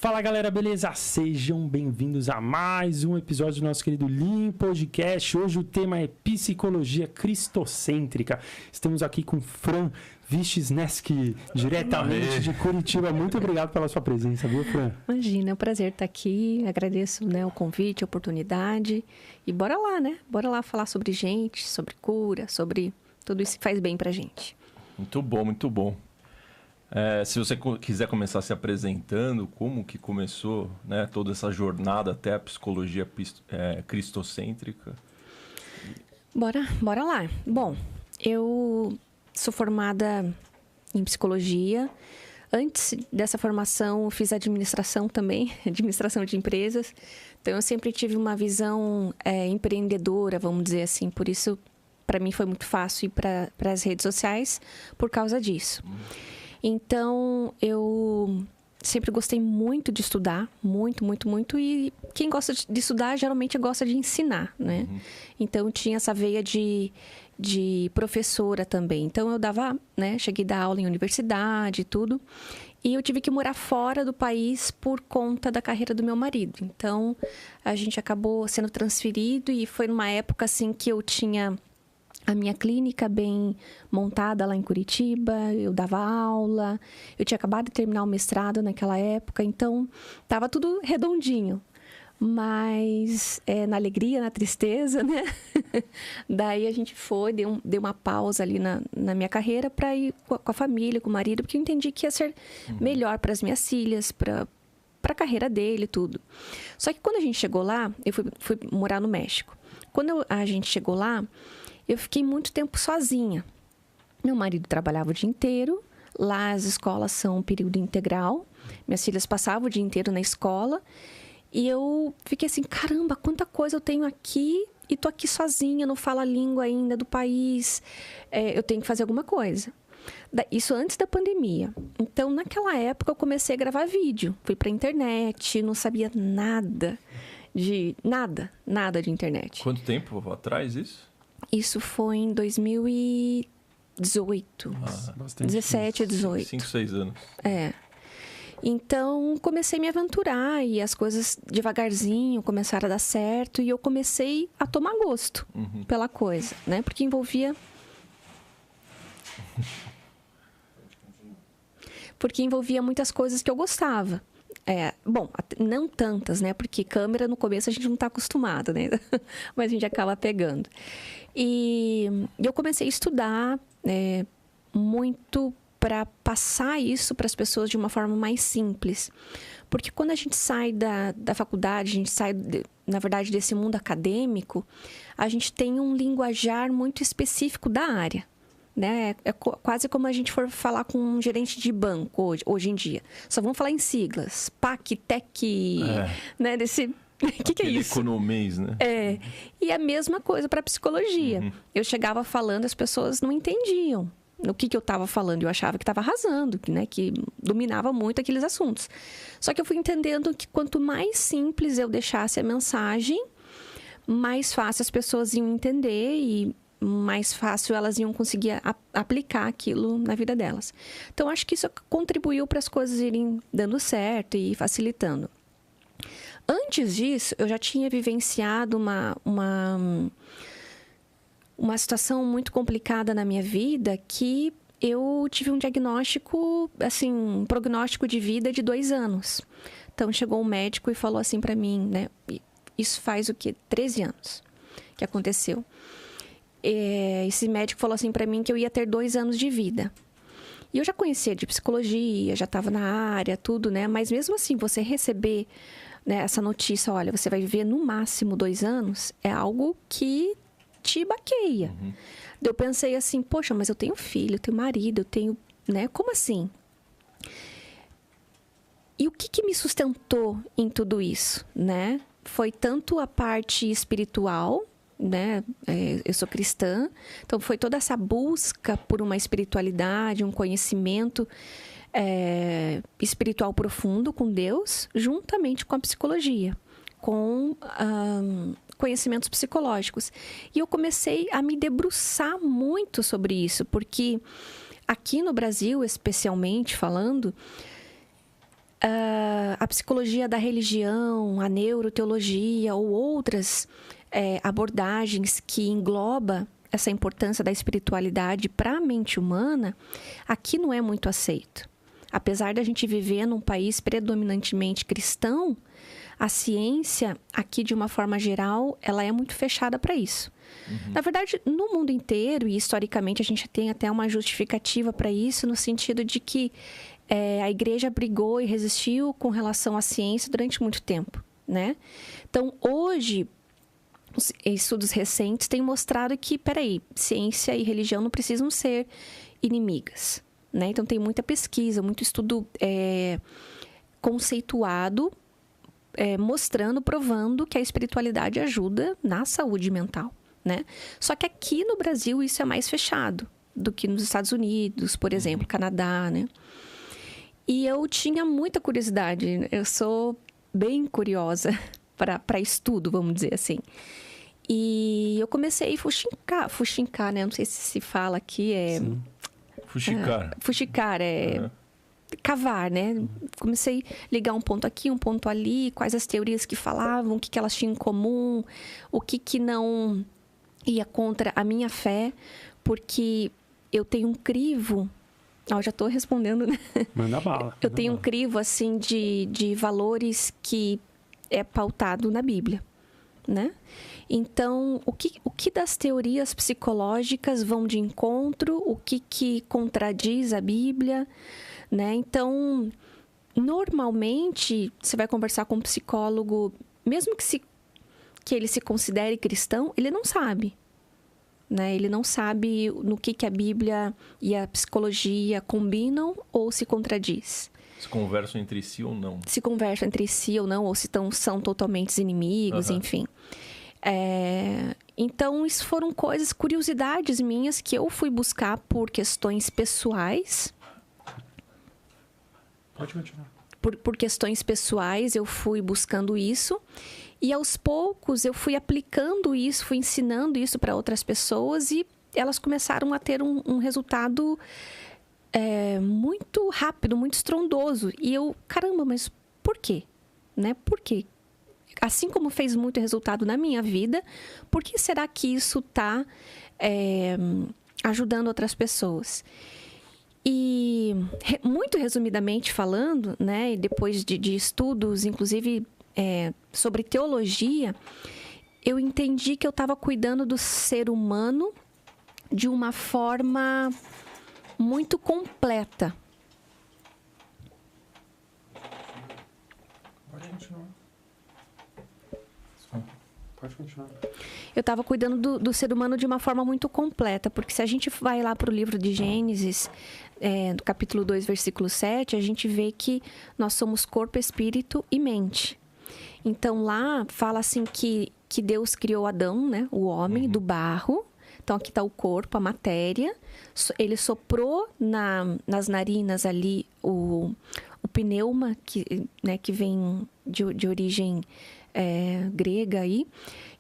Fala galera, beleza? Sejam bem-vindos a mais um episódio do nosso querido Lean Podcast. Hoje o tema é psicologia cristocêntrica. Estamos aqui com Fran Wisniewski, diretamente de Curitiba. Muito obrigado pela sua presença, viu, Fran? Imagina, é um prazer estar aqui. Agradeço, o convite, a oportunidade. E bora lá, né? Bora lá falar sobre gente, sobre cura, sobre tudo isso que faz bem pra gente. Muito bom, muito bom. Se você quiser começar se apresentando, como que começou, né, toda essa jornada até a psicologia cristocêntrica? Bora lá. Bom, eu sou formada em psicologia. Antes dessa formação, eu fiz administração também, administração de empresas. Então, eu sempre tive uma visão empreendedora, vamos dizer assim. Por isso, para mim, foi muito fácil ir para as redes sociais por causa disso. Então, eu sempre gostei muito de estudar, muito. E quem gosta de estudar, geralmente gosta de ensinar, né? Então, tinha essa veia de professora também. Então, eu dava, né? Cheguei a dar aula em universidade e tudo. E eu tive que morar fora do país por conta da carreira do meu marido. Então, a gente acabou sendo transferido e foi numa época, assim, que eu tinha a minha clínica bem montada lá em Curitiba, eu dava aula, eu tinha acabado de terminar o mestrado naquela época, então estava tudo redondinho. Mas na alegria, na tristeza, né? Daí a gente foi, deu uma pausa ali na minha carreira para ir com a família, com o marido, porque eu entendi que ia ser melhor para as minhas filhas, para a carreira dele e tudo. Só que quando a gente chegou lá, eu fui morar no México. Quando a gente chegou lá, eu fiquei muito tempo sozinha. Meu marido trabalhava o dia inteiro. Lá as escolas são período integral. Minhas filhas passavam o dia inteiro na escola. E eu fiquei assim, caramba, quanta coisa eu tenho aqui. E tô aqui sozinha, não falo a língua ainda do país. Eu tenho que fazer alguma coisa. Isso antes da pandemia. Então, naquela época, eu comecei a gravar vídeo. Fui pra internet, não sabia nada de internet. Quanto tempo atrás isso? Isso foi em 2018. Bastante 17, 18. 5, 6 anos. Então, comecei a me aventurar e as coisas devagarzinho começaram a dar certo. E eu comecei a tomar gosto pela coisa, né? Porque envolvia muitas coisas que eu gostava. Bom, não tantas, né? Porque câmera no começo a gente não está acostumado, né? Mas a gente acaba pegando. E eu comecei a estudar muito para passar isso para as pessoas de uma forma mais simples. Porque quando a gente sai da faculdade, a gente sai, na verdade, desse mundo acadêmico, a gente tem um linguajar muito específico da área. Né? É quase como a gente for falar com um gerente de banco hoje em dia. Só vamos falar em siglas. PAC, TEC, né? Que é isso? Economês, né? E a mesma coisa para psicologia. Eu chegava falando, as pessoas não entendiam o que eu estava falando. Eu achava que estava arrasando, né? Que dominava muito aqueles assuntos. Só que eu fui entendendo que quanto mais simples eu deixasse a mensagem, mais fácil as pessoas iam entender e mais fácil elas iam conseguir aplicar aquilo na vida delas. Então, acho que isso contribuiu para as coisas irem dando certo e facilitando. Antes disso, eu já tinha vivenciado uma situação muito complicada na minha vida, que eu tive um diagnóstico, assim, um prognóstico de vida de 2 anos. Então, chegou um médico e falou assim para mim, né? Isso faz o quê? 13 anos que aconteceu. Esse médico falou assim para mim que eu ia ter 2 anos de vida. E eu já conhecia de psicologia, já estava na área, tudo, né? Mas mesmo assim, você receber, né, essa notícia, olha, você vai viver no máximo 2 anos, é algo que te baqueia. Eu pensei assim, poxa, mas eu tenho filho, eu tenho marido, eu tenho, né? Como assim? E o que me sustentou em tudo isso, né? Foi tanto a parte espiritual, né? Eu sou cristã, então foi toda essa busca por uma espiritualidade, um conhecimento espiritual profundo com Deus, juntamente com a psicologia, com conhecimentos psicológicos. E eu comecei a me debruçar muito sobre isso, porque aqui no Brasil, especialmente falando, a psicologia da religião, a neuroteologia ou outras abordagens que engloba essa importância da espiritualidade para a mente humana, aqui não é muito aceito. Apesar da gente viver num país predominantemente cristão, a ciência, aqui de uma forma geral, ela é muito fechada para isso. Na verdade, no mundo inteiro, e historicamente a gente tem até uma justificativa para isso, no sentido de que a igreja brigou e resistiu com relação à ciência durante muito tempo, né? Então, hoje, os estudos recentes têm mostrado que, ciência e religião não precisam ser inimigas, né? Então, tem muita pesquisa, muito estudo conceituado, mostrando, provando que a espiritualidade ajuda na saúde mental, né? Só que aqui no Brasil isso é mais fechado do que nos Estados Unidos, por exemplo, Canadá, né? E eu tinha muita curiosidade, eu sou bem curiosa para estudo, vamos dizer assim. E eu comecei a fuxicar, né? Não sei se fala aqui, Sim. Fuxicar. Fuxicar, cavar, né? Comecei a ligar um ponto aqui, um ponto ali, quais as teorias que falavam, o que elas tinham em comum, o que não ia contra a minha fé, porque eu tenho um crivo... eu já estou respondendo, né? Manda bala. Eu tenho um crivo, assim, de valores que é pautado na Bíblia, né? Então, o que das teorias psicológicas vão de encontro, o que contradiz a Bíblia, né? Então, normalmente, você vai conversar com um psicólogo, mesmo que ele se considere cristão, ele não sabe, né? Ele não sabe no que a Bíblia e a psicologia combinam ou se contradiz. Se conversam entre si ou não. Se conversam entre si ou não, ou se são totalmente inimigos, enfim. Então, isso foram curiosidades minhas que eu fui buscar por questões pessoais. Pode continuar. Por questões pessoais, eu fui buscando isso. E aos poucos eu fui aplicando isso, fui ensinando isso para outras pessoas e elas começaram a ter um resultado muito rápido, muito estrondoso. E eu, caramba, mas por quê? Né? Por quê? Assim como fez muito resultado na minha vida, por que será que isso está ajudando outras pessoas? E, muito resumidamente falando, né, depois de estudos, inclusive... sobre teologia, eu entendi que eu estava cuidando do ser humano de uma forma muito completa. Pode continuar. Pode continuar. Eu estava cuidando do ser humano de uma forma muito completa, porque se a gente vai lá para o livro de Gênesis, no capítulo 2, versículo 7, a gente vê que nós somos corpo, espírito e mente. Então, lá fala assim que Deus criou Adão, né? O homem, do barro. Então, aqui está o corpo, a matéria. Ele soprou nas narinas ali o pneuma, que vem de origem grega aí,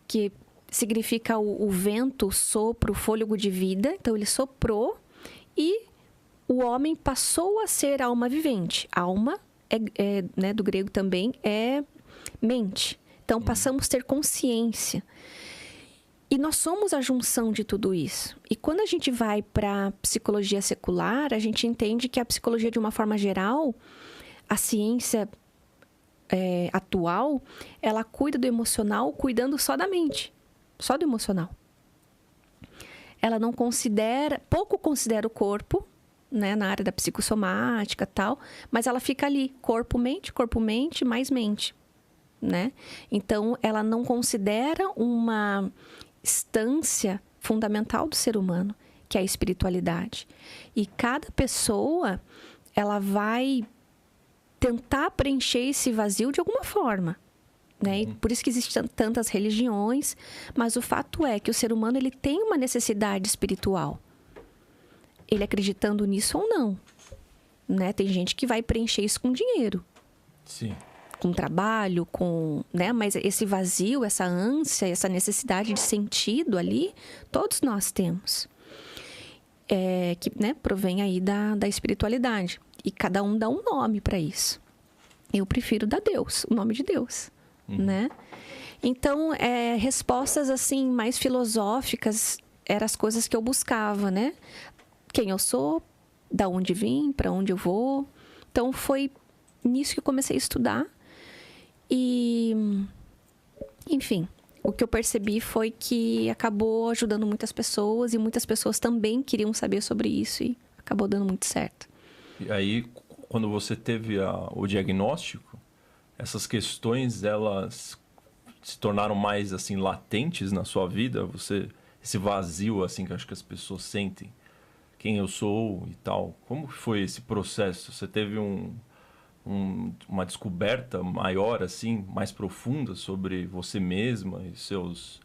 que significa o vento, o sopro, o fôlego de vida. Então, ele soprou e o homem passou a ser alma vivente. Alma, né, do grego também, é... mente. Então, passamos a ter consciência. E nós somos a junção de tudo isso. E quando a gente vai para a psicologia secular, a gente entende que a psicologia, de uma forma geral, a ciência atual, ela cuida do emocional cuidando só da mente. Só do emocional. Ela não pouco considera o corpo, né, na área da psicossomática e tal, mas ela fica ali, corpo, mente, mais mente. Né? Então, ela não considera uma instância fundamental do ser humano, que é a espiritualidade. E cada pessoa, ela vai tentar preencher esse vazio de alguma forma. Né? E por isso que existem tantas religiões, mas o fato é que o ser humano ele tem uma necessidade espiritual. Ele acreditando nisso ou não. Né? Tem gente que vai preencher isso com dinheiro. Sim. Com trabalho, né? Mas esse vazio, essa ânsia, essa necessidade de sentido ali, todos nós temos. Que, né, provém aí da espiritualidade. E cada um dá um nome para isso. eu prefiro dar Deus, o nome de Deus, né? Então, respostas assim mais filosóficas eram as coisas que eu buscava, né? Quem eu sou, da onde vim, para onde eu vou. Então, foi nisso que eu comecei a estudar. E, enfim, o que eu percebi foi que acabou ajudando muitas pessoas e muitas pessoas também queriam saber sobre isso e acabou dando muito certo. E aí, quando você teve o diagnóstico, essas questões, elas se tornaram mais, assim, latentes na sua vida? Esse vazio, assim, que acho que as pessoas sentem, quem eu sou e tal. Como foi esse processo? Você teve uma descoberta maior, assim, mais profunda sobre você mesma e seus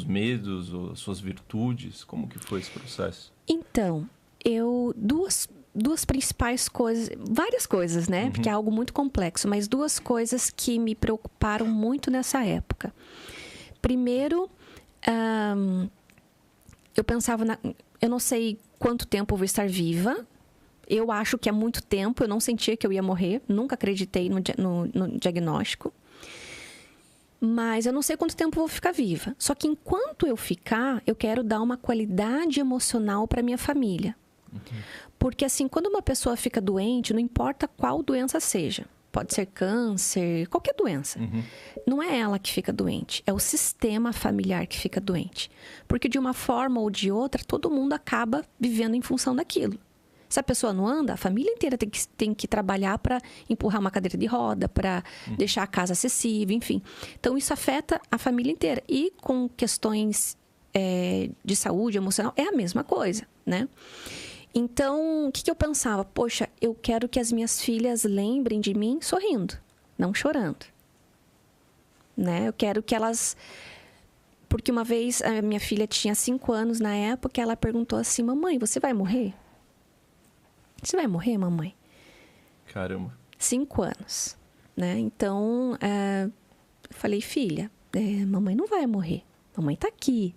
medos, ou suas virtudes? Como que foi esse processo? Então, duas principais coisas, várias coisas, né? Porque é algo muito complexo, mas duas coisas que me preocuparam muito nessa época. Primeiro, eu pensava, eu não sei quanto tempo eu vou estar viva. Eu acho que é muito tempo, eu não sentia que eu ia morrer, nunca acreditei no diagnóstico. Mas eu não sei quanto tempo eu vou ficar viva. Só que enquanto eu ficar, eu quero dar uma qualidade emocional para minha família. Porque assim, quando uma pessoa fica doente, não importa qual doença seja. Pode ser câncer, qualquer doença. Não é ela que fica doente, é o sistema familiar que fica doente. Porque de uma forma ou de outra, todo mundo acaba vivendo em função daquilo. Se a pessoa não anda, a família inteira tem que trabalhar para empurrar uma cadeira de roda, para deixar a casa acessível, enfim. Então, isso afeta a família inteira. E com questões de saúde emocional, é a mesma coisa, né? Então, o que eu pensava? Poxa, eu quero que as minhas filhas lembrem de mim sorrindo, não chorando. Né? Eu quero que elas... Porque uma vez, a minha filha tinha 5 anos na época, ela perguntou assim, mamãe, você vai morrer? Você vai morrer, mamãe? Caramba. 5 anos, né? Então, eu falei, filha, mamãe não vai morrer. Mamãe tá aqui.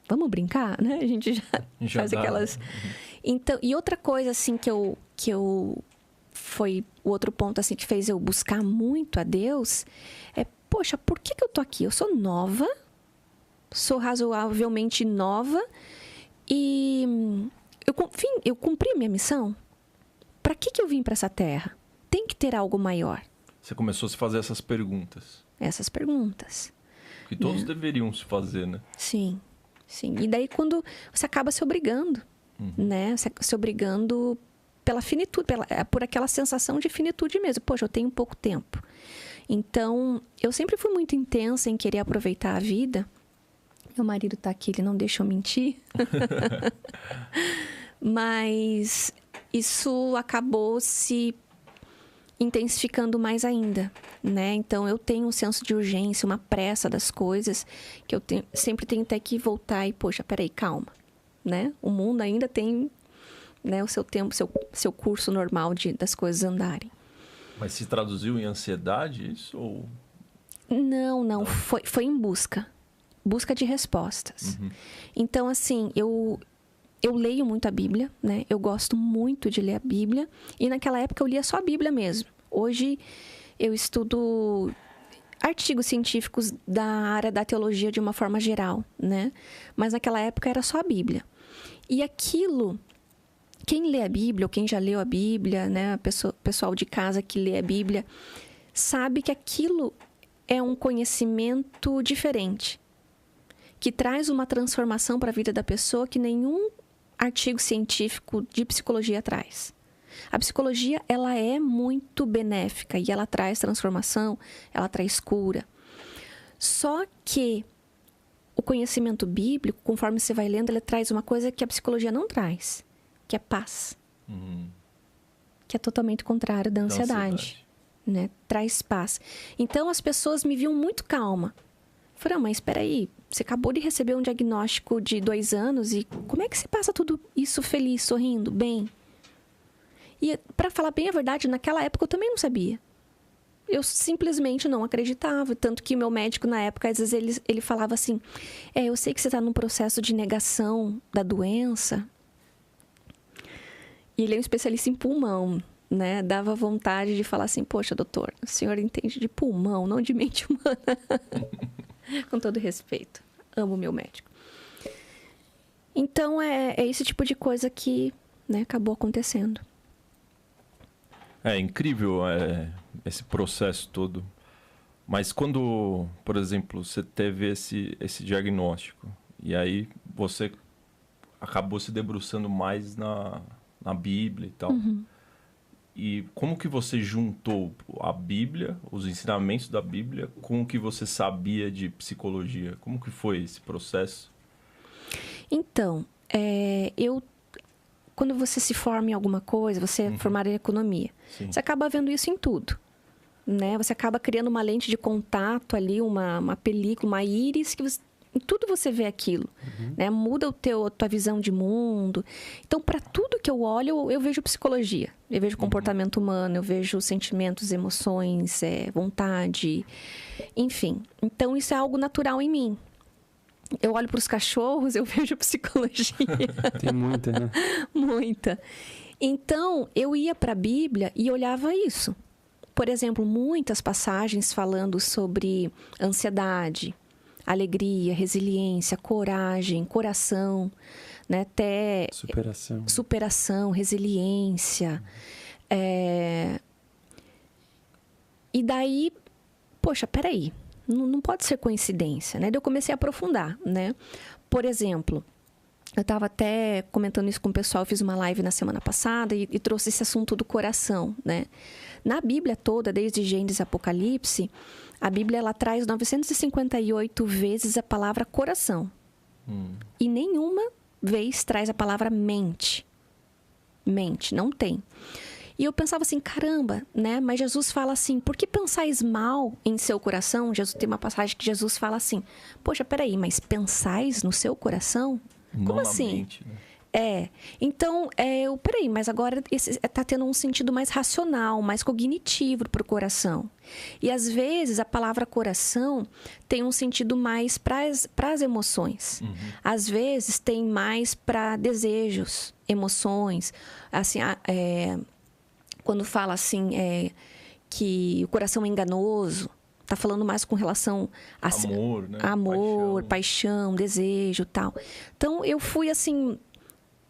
Vamos brincar, né? A gente já faz aquelas... Então, e outra coisa, assim, que eu... Foi o outro ponto, assim, que fez eu buscar muito a Deus. Poxa, por que eu tô aqui? Eu sou nova. Sou razoavelmente nova. E... eu cumpri a minha missão. Para que eu vim para essa terra? Tem que ter algo maior. Você começou a se fazer essas perguntas. Essas perguntas. Que todos deveriam se fazer, né? Sim, sim. E daí quando você acaba se obrigando, né? Se obrigando pela finitude, por aquela sensação de finitude mesmo. Poxa, eu tenho pouco tempo. Então, eu sempre fui muito intensa em querer aproveitar a vida. Meu marido tá aqui, ele não deixa eu mentir. Mas isso acabou se intensificando mais ainda, né? Então, eu tenho um senso de urgência, uma pressa das coisas, que eu sempre tenho até que voltar e, poxa, peraí, calma, né? O mundo ainda tem, né, o seu tempo, seu curso normal das coisas andarem. Mas se traduziu em ansiedade isso? Ou... Não. Foi em busca de respostas. Então, assim, eu leio muito a Bíblia, né? Eu gosto muito de ler a Bíblia. E naquela época eu lia só a Bíblia mesmo. Hoje eu estudo artigos científicos da área da teologia de uma forma geral, né? Mas naquela época era só a Bíblia. E aquilo, quem lê a Bíblia, ou quem já leu a Bíblia, né? Pessoal de casa que lê a Bíblia, sabe que aquilo é um conhecimento diferente, que traz uma transformação para a vida da pessoa que nenhum artigo científico de psicologia traz. A psicologia, ela é muito benéfica e ela traz transformação, ela traz cura. Só que o conhecimento bíblico, conforme você vai lendo, ele traz uma coisa que a psicologia não traz, que é paz. Que é totalmente contrário da ansiedade. Né? Traz paz. Então, as pessoas me viam muito calma. Falaram, mas espera aí, você acabou de receber um diagnóstico de 2 anos e como é que você passa tudo isso feliz, sorrindo, bem? E, para falar bem a verdade, naquela época eu também não sabia. Eu simplesmente não acreditava. Tanto que o meu médico, na época, às vezes ele falava assim, eu sei que você está num processo de negação da doença. E ele é um especialista em pulmão. né? Dava vontade de falar assim, poxa, doutor, o senhor entende de pulmão, não de mente humana. Com todo respeito. Amo meu médico. Então, é esse tipo de coisa que, né, acabou acontecendo. É incrível esse processo todo. Mas quando, por exemplo, você teve esse diagnóstico, e aí você acabou se debruçando mais na Bíblia e tal. Uhum. E como que você juntou a Bíblia, os ensinamentos da Bíblia, com o que você sabia de psicologia? Como que foi esse processo? Então, quando você se forma em alguma coisa, você é formado em economia, Sim. você acaba vendo isso em tudo. Né? Você acaba criando uma lente de contato ali, uma película, uma íris, que em tudo você vê aquilo. Né? Muda a tua visão de mundo. Então, para tudo que eu olho, eu vejo psicologia. Eu vejo comportamento humano, eu vejo sentimentos, emoções, vontade, enfim. Então, isso é algo natural em mim. Eu olho para os cachorros, eu vejo psicologia. Tem muita, né? Muita. Então, eu ia para a Bíblia e olhava isso. Por exemplo, muitas passagens falando sobre ansiedade, alegria, resiliência, coragem, coração, né? Até superação, resiliência. E daí, poxa, peraí, não pode ser coincidência, né? Daí eu comecei a aprofundar, né? Por exemplo, eu estava até comentando isso com o pessoal, eu fiz uma live na semana passada e trouxe esse assunto do coração, né? Na Bíblia toda, desde Gênesis e Apocalipse, a Bíblia ela traz 958 vezes a palavra coração. E nenhuma vez traz a palavra mente. Mente, não tem. E eu pensava assim, caramba, né? Mas Jesus fala assim, por que pensais mal em seu coração? Jesus tem uma passagem que Jesus fala assim, poxa, peraí, mas pensais no seu coração? Como Não assim? na mente, né? Então, peraí, mas agora está tendo um sentido mais racional, mais cognitivo para o coração. E às vezes a palavra coração tem um sentido mais para as emoções. Às vezes tem mais para desejos, emoções. Assim, quando fala assim, que o coração é enganoso, está falando mais com relação a amor, né? Amor, paixão, desejo, tal. Então eu fui assim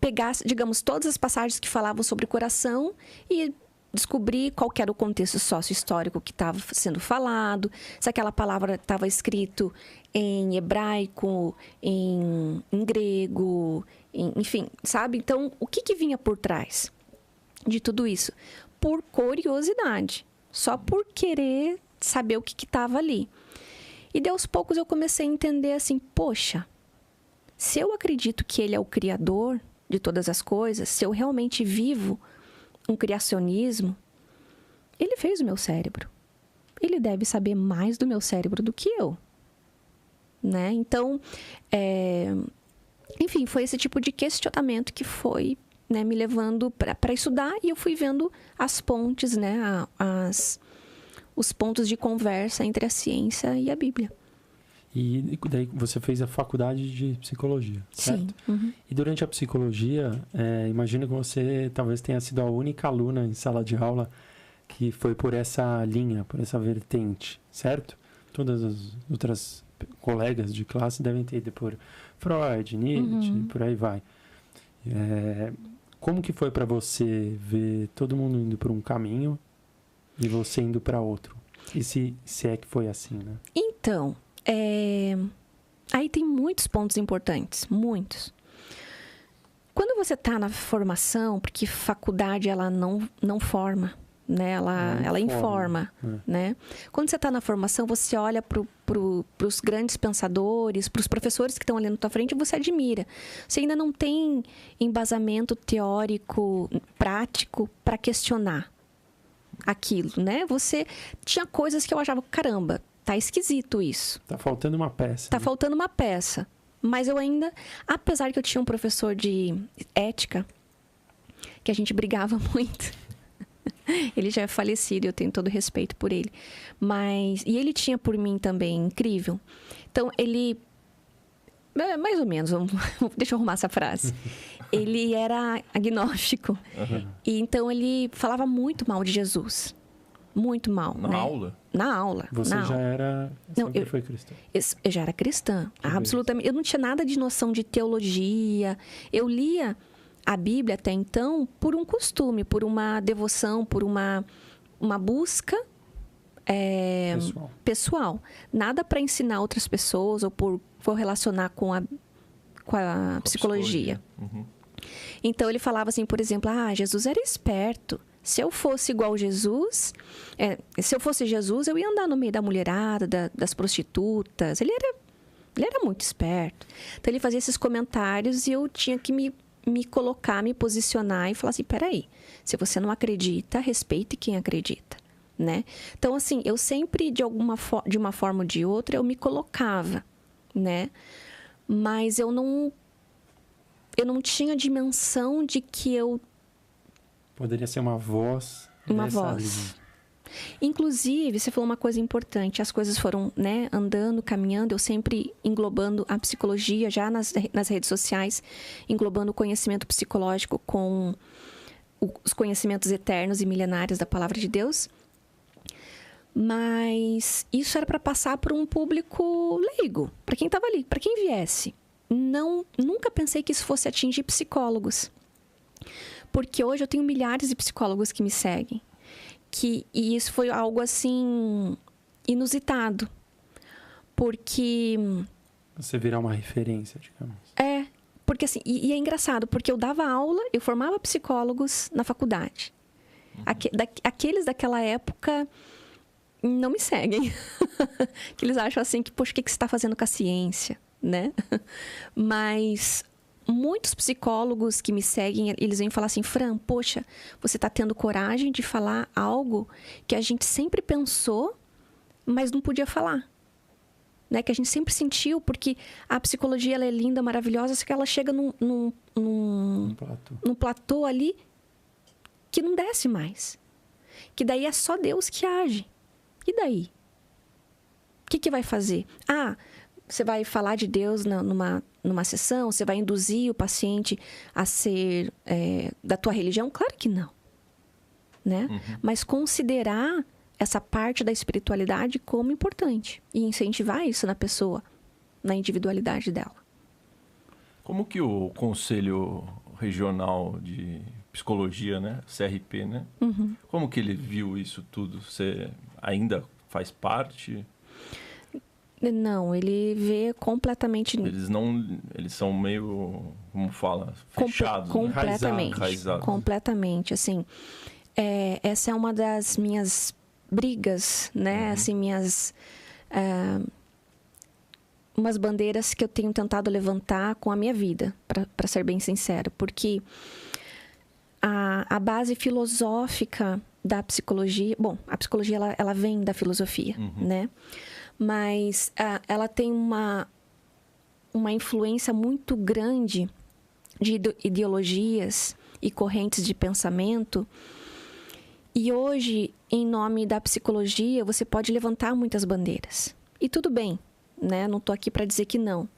pegar, digamos, todas as passagens que falavam sobre o coração e descobrir qual que era o contexto sócio-histórico que estava sendo falado, se aquela palavra estava escrito em hebraico, em grego, enfim, sabe? Então, o que vinha por trás de tudo isso? Por curiosidade, só por querer saber o que estava ali. E de aos poucos eu comecei a entender assim, poxa, se eu acredito que ele é o criador de todas as coisas, se eu realmente vivo um criacionismo, ele fez o meu cérebro. Ele deve saber mais do meu cérebro do que eu. Né? Então, enfim, foi esse tipo de questionamento que foi, né, me levando para estudar, e eu fui vendo as pontes, né, os pontos de conversa entre a ciência e a Bíblia. E daí você fez a faculdade de psicologia, certo? Sim. E durante a psicologia, imagino que você talvez tenha sido a única aluna em sala de aula que foi por essa linha, por essa vertente, certo? Todas as outras colegas de classe devem ter ido por Freud, Nietzsche, por aí vai. Como que foi para você ver todo mundo indo por um caminho e você indo para outro? E se é que foi assim, né? Então, aí tem muitos pontos importantes, muitos. Quando você está na formação, porque faculdade ela não forma, né? Ela informa, né? Quando você está na formação, você olha para os grandes pensadores, para os professores que estão ali na tua frente e você admira. Você ainda não tem embasamento teórico, prático para questionar aquilo, né? Você tinha coisas que eu achava, caramba, tá esquisito isso. Tá faltando uma peça. Tá faltando uma peça. Mas eu ainda, apesar que eu tinha um professor de ética, que a gente brigava muito. Ele já é falecido, eu tenho todo respeito por ele. E ele tinha por mim também, incrível. Então, ele... Mais ou menos, deixa eu arrumar essa frase. ele era agnóstico. Uhum. E então ele falava muito mal de Jesus. Muito mal. Na né? aula? Na aula. Você na já aula. era... Não, sempre eu- foi cristão. Eu já era cristã. Que Absolutamente. Eu não tinha nada de noção de teologia. Eu lia a Bíblia até então por um costume, por uma devoção, por uma busca Pessoal. pessoal. Nada para ensinar outras pessoas ou por relacionar com a psicologia. Uhum. Então ele falava assim, por exemplo, Jesus era esperto. Se eu fosse igual Jesus, se eu fosse Jesus, eu ia andar no meio da mulherada, das prostitutas. Ele era muito esperto. Então ele fazia esses comentários e eu tinha que me colocar, me posicionar e falar assim, peraí, se você não acredita, respeite quem acredita, né? Então assim, eu sempre de uma forma ou de outra eu me colocava, né? Mas eu não tinha dimensão de que eu... Poderia ser uma voz. Uma dessa voz. linha. Inclusive, você falou uma coisa importante, as coisas foram, né, andando, caminhando, eu sempre englobando a psicologia, já nas redes sociais, englobando o conhecimento psicológico com os conhecimentos eternos e milenários da Palavra de Deus. Mas isso era para passar por um público leigo, para quem estava ali, para quem viesse. Nunca pensei que isso fosse atingir psicólogos. Porque hoje eu tenho milhares de psicólogos que me seguem. E isso foi algo, assim, inusitado. Porque... Você virar uma referência, digamos. Porque assim... E é engraçado, porque eu dava aula, eu formava psicólogos na faculdade. Aqueles daquela época não me seguem. Que eles acham assim que, poxa, o que você está fazendo com a ciência, né? Mas... muitos psicólogos que me seguem, eles vêm falar assim, Fran, poxa, você está tendo coragem de falar algo que a gente sempre pensou, mas não podia falar. Né? Que a gente sempre sentiu, porque a psicologia ela é linda, maravilhosa, só que ela chega num platô ali que não desce mais. Que daí é só Deus que age. E daí? O que vai fazer? Você vai falar de Deus numa sessão? Você vai induzir o paciente a ser da tua religião? Claro que não. Né? Uhum. Mas considerar essa parte da espiritualidade como importante. E incentivar isso na pessoa, na individualidade dela. Como que o Conselho Regional de Psicologia, né? CRP, né? Uhum. Como que ele viu isso tudo? Você ainda faz parte? Não, ele vê completamente... Eles são meio, como fala, fechados, completamente. né? Enraizados. Completamente, assim. Essa é uma das minhas brigas, né? Uhum. Assim, umas bandeiras que eu tenho tentado levantar com a minha vida, para ser bem sincero. Porque a base filosófica da psicologia... Bom, a psicologia, ela vem da filosofia, Uhum. né? Mas ela tem uma influência muito grande de ideologias e correntes de pensamento. E hoje, em nome da psicologia, você pode levantar muitas bandeiras. E tudo bem, né? Não estou aqui para dizer que não.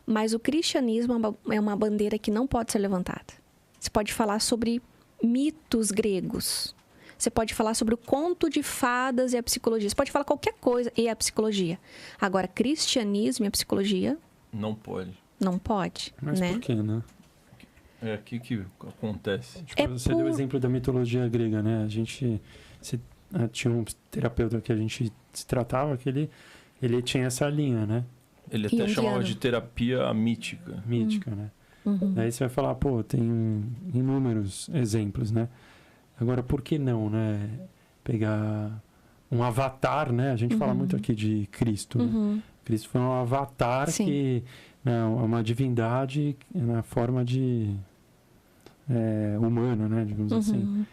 Mas o cristianismo é uma bandeira que não pode ser levantada. Você pode falar sobre mitos gregos. Você pode falar sobre o conto de fadas e a psicologia. Você pode falar qualquer coisa e a psicologia. Agora, cristianismo e a psicologia... Não pode. Não pode, Mas né? por quê, né? O que acontece? Você deu o exemplo da mitologia grega, né? A gente tinha um terapeuta que a gente se tratava, que ele tinha essa linha, né? Ele até Jungiano. chamava de terapia mítica. Mítica, né? Uhum. Daí você vai falar, tem inúmeros exemplos, né? Agora, por que não, né? Pegar um avatar, né? A gente fala muito aqui de Cristo, né? Uhum. Cristo foi um avatar Sim. que... Não, é uma divindade na forma de... humano, né? Digamos assim. Uhum.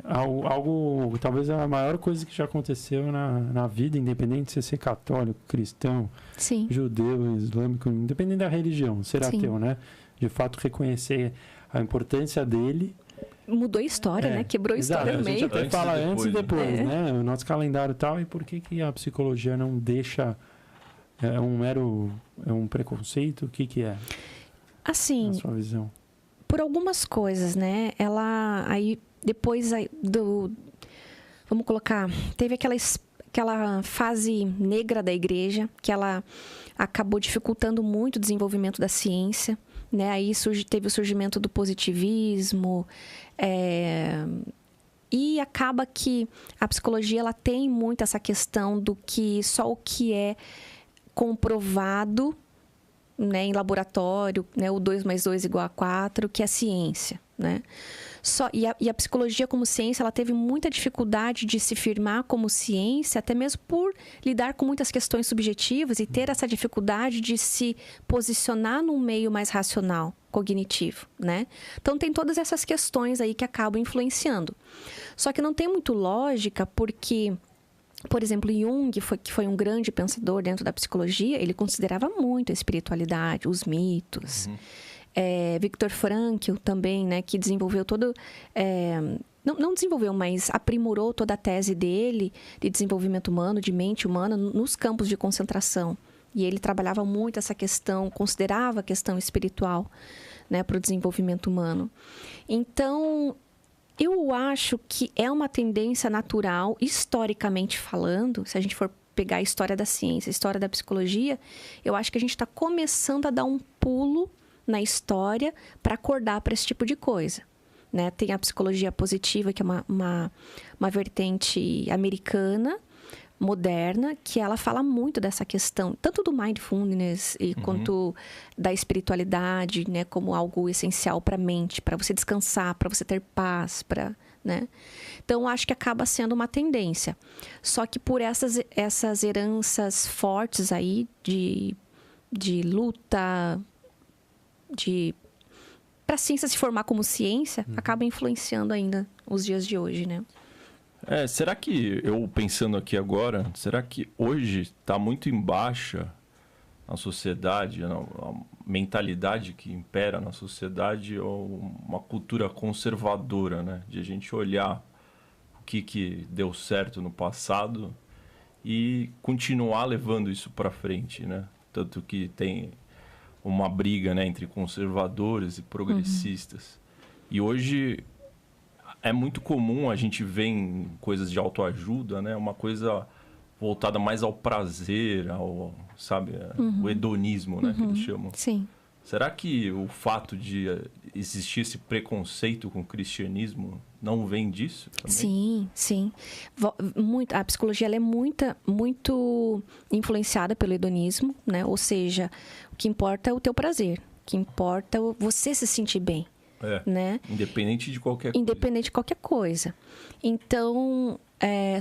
Algo, talvez a maior coisa que já aconteceu na vida, independente de você ser católico, cristão, Sim. judeu, islâmico, independente da religião, ser Sim. ateu, né? De fato, reconhecer a importância dele. Mudou a história, né? Quebrou a exato. história no A gente meio. até Antes fala e antes e depois, depois, né? né? O nosso calendário e tal. E por que a psicologia não deixa... É um preconceito? O que é, Assim, na sua visão? Por algumas coisas, né? Ela aí depois vamos colocar, teve aquela fase negra da igreja que ela acabou dificultando muito o desenvolvimento da ciência, né? Aí teve o surgimento do positivismo, e acaba que a psicologia ela tem muito essa questão do que só o que é comprovado, né, em laboratório, né, o 2 mais 2 igual a 4, que é ciência, né? E a psicologia como ciência, ela teve muita dificuldade de se firmar como ciência, até mesmo por lidar com muitas questões subjetivas e ter essa dificuldade de se posicionar num meio mais racional, cognitivo, né? Então, tem todas essas questões aí que acabam influenciando. Só que não tem muito lógica, porque... Por exemplo, Jung, que foi um grande pensador dentro da psicologia, ele considerava muito a espiritualidade, os mitos. Viktor Frankl também, né, que desenvolveu todo... não desenvolveu, mas aprimorou toda a tese dele de desenvolvimento humano, de mente humana, nos campos de concentração. E ele trabalhava muito essa questão, considerava a questão espiritual, né, para o desenvolvimento humano. Então... Eu acho que é uma tendência natural, historicamente falando, se a gente for pegar a história da ciência, a história da psicologia, eu acho que a gente está começando a dar um pulo na história para acordar para esse tipo de coisa, né? Tem a psicologia positiva, que é uma vertente americana, moderna, que ela fala muito dessa questão, tanto do mindfulness quanto da espiritualidade, né, como algo essencial para a mente, para você descansar, para você ter paz, né? Então, acho que acaba sendo uma tendência. Só que por essas heranças fortes aí de luta, para a ciência se formar como ciência, acaba influenciando ainda os dias de hoje, né? Será que, eu pensando aqui agora, será que hoje está muito em baixa a sociedade, a mentalidade que impera na sociedade, ou uma cultura conservadora, né? De a gente olhar o que deu certo no passado e continuar levando isso para frente, né? Tanto que tem uma briga, né, entre conservadores e progressistas. E hoje... É muito comum a gente ver em coisas de autoajuda, né? Uma coisa voltada mais ao prazer, sabe? O hedonismo, né? Que eles chamam. Sim. Será que o fato de existir esse preconceito com o cristianismo não vem disso também? Sim, sim. A psicologia ela é muito influenciada pelo hedonismo, né? Ou seja, o que importa é o teu prazer. O que importa é você se sentir bem. Né? Independente de qualquer coisa. Independente de qualquer coisa. Então,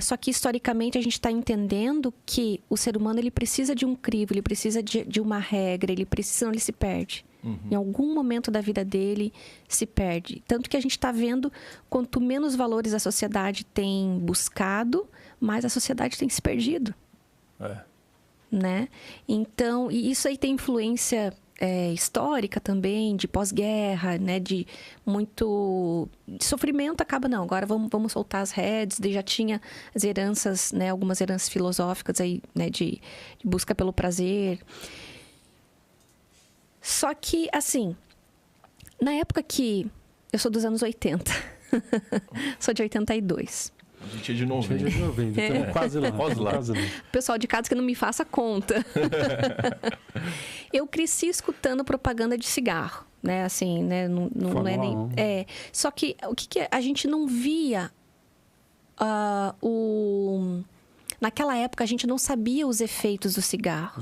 só que historicamente a gente está entendendo que o ser humano ele precisa de um crivo, ele precisa de uma regra, senão ele se perde. Em algum momento da vida dele se perde. Tanto que a gente está vendo, quanto menos valores a sociedade tem buscado, mais a sociedade tem se perdido. Né? Então, e isso aí tem influência... histórica também, de pós-guerra, né, de muito sofrimento, acaba não, agora vamos soltar as rédeas, já tinha as heranças, né, algumas heranças filosóficas aí, né, de busca pelo prazer. Só que, assim, na época que... Eu sou dos anos 80, sou de 82. A gente é de 90. Então quase lá. O pessoal de casa que não me faça conta. Eu cresci escutando propaganda de cigarro, né? Assim, né? Não é nem... Só que o que a gente não via... Naquela época, a gente não sabia os efeitos do cigarro.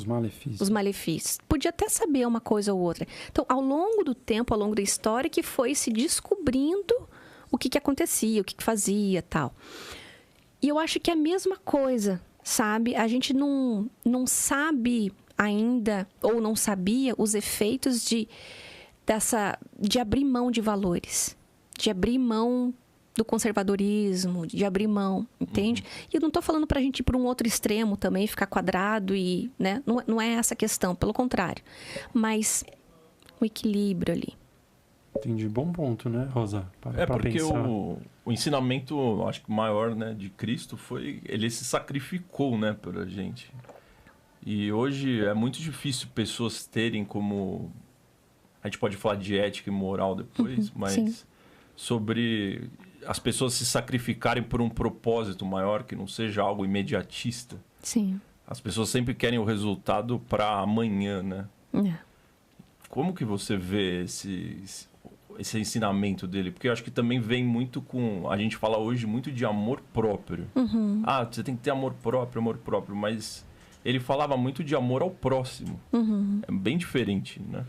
Os malefícios. Podia até saber uma coisa ou outra. Então, ao longo do tempo, ao longo da história, que foi se descobrindo o que acontecia, o que fazia, tal. E eu acho que é a mesma coisa, sabe? A gente não sabe ainda, ou não sabia, os efeitos de abrir mão de valores, de abrir mão do conservadorismo, de abrir mão, entende? E eu não estou falando para a gente ir para um outro extremo também, ficar quadrado e, né? Não é essa a questão, pelo contrário. Mas o equilíbrio ali. Entendi. Bom ponto, né, Rosa? Porque o ensinamento, acho que maior, né, de Cristo foi... Ele se sacrificou, né, pra gente. E hoje é muito difícil pessoas terem como A gente pode falar de ética e moral depois, mas sim. sobre as pessoas se sacrificarem por um propósito maior que não seja algo imediatista. Sim. As pessoas sempre querem o resultado para amanhã, né? É. Como que você vê esse ensinamento dele? Porque eu acho que também vem muito com... A gente fala hoje muito de amor próprio. Ah, você tem que ter amor próprio, mas ele falava muito de amor ao próximo. É bem diferente, né?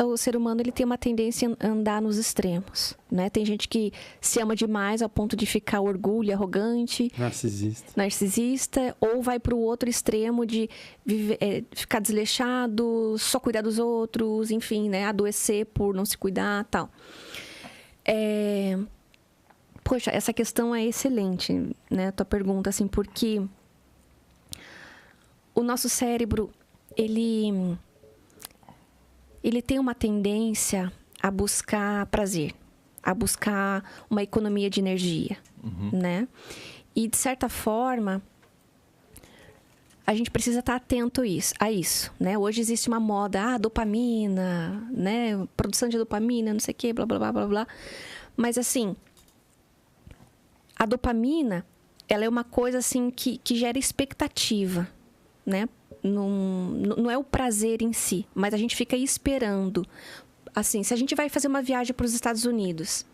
O ser humano ele tem uma tendência a andar nos extremos, né? Tem gente que se ama demais ao ponto de ficar orgulho, arrogante, narcisista, ou vai para o outro extremo de ficar desleixado, só cuidar dos outros, enfim, né? Adoecer por não se cuidar, tal. Poxa, essa questão é excelente, né? Tua pergunta, assim, porque o nosso cérebro, ele tem uma tendência a buscar prazer, a buscar uma economia de energia, né? E, de certa forma, a gente precisa estar atento a isso, né? Hoje existe uma moda, dopamina, né? Produção de dopamina, não sei o quê, blá, blá, blá, blá, blá. Mas, assim, a dopamina, ela é uma coisa, assim, que gera expectativa, né? Não é o prazer em si, mas a gente fica esperando. Assim, se a gente vai fazer uma viagem para os Estados Unidos,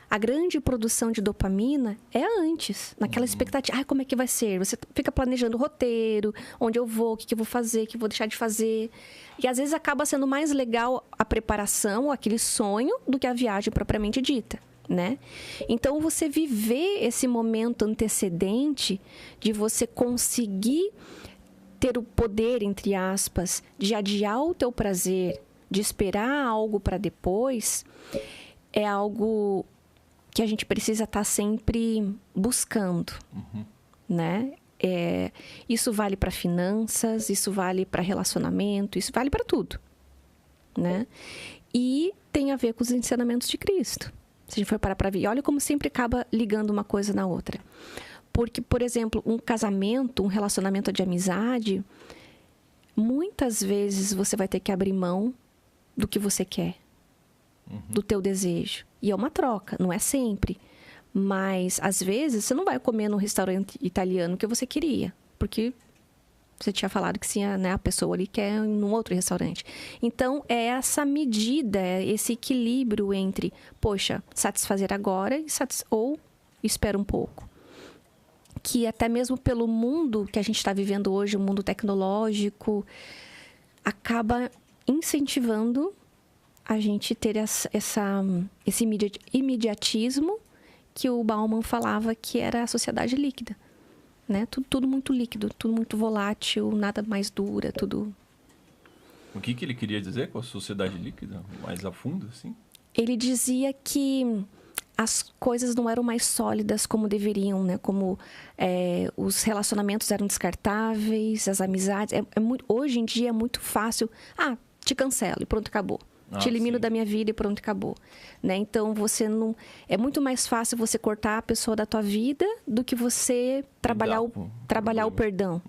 a grande produção de dopamina é antes, naquela expectativa. Como é que vai ser? Você fica planejando o roteiro, onde eu vou, o que eu vou fazer, o que eu vou deixar de fazer. E às vezes acaba sendo mais legal a preparação, aquele sonho, do que a viagem propriamente dita, né? Então, você viver esse momento antecedente de você conseguir ter o poder, entre aspas, de adiar o teu prazer, de esperar algo para depois, é algo que a gente precisa estar sempre buscando, né? Isso vale para finanças, isso vale para relacionamento, isso vale para tudo, né? E tem a ver com os ensinamentos de Cristo. Se a gente for parar para ver, olha como sempre acaba ligando uma coisa na outra. Porque, por exemplo, um casamento, um relacionamento de amizade, muitas vezes você vai ter que abrir mão do que você quer, do teu desejo. E é uma troca, não é sempre. Mas, às vezes, você não vai comer no restaurante italiano que você queria, porque você tinha falado que sim, né, a pessoa ali quer ir num outro restaurante. Então, é essa medida, esse equilíbrio entre, poxa, satisfazer agora ou espera um pouco. Que até mesmo pelo mundo que a gente está vivendo hoje, o mundo tecnológico, acaba incentivando a gente ter esse imediatismo que o Bauman falava que era a sociedade líquida, né? Tudo muito líquido, tudo muito volátil, nada mais dura, tudo... O que ele queria dizer com a sociedade líquida? Mais a fundo, assim? Ele dizia que as coisas não eram mais sólidas como deveriam, né? Como os relacionamentos eram descartáveis, as amizades... hoje em dia é muito fácil. Te cancelo e pronto, acabou. Te elimino da minha vida e pronto, acabou. Né? Então, você não... É muito mais fácil você cortar a pessoa da tua vida do que você trabalhar o perdão.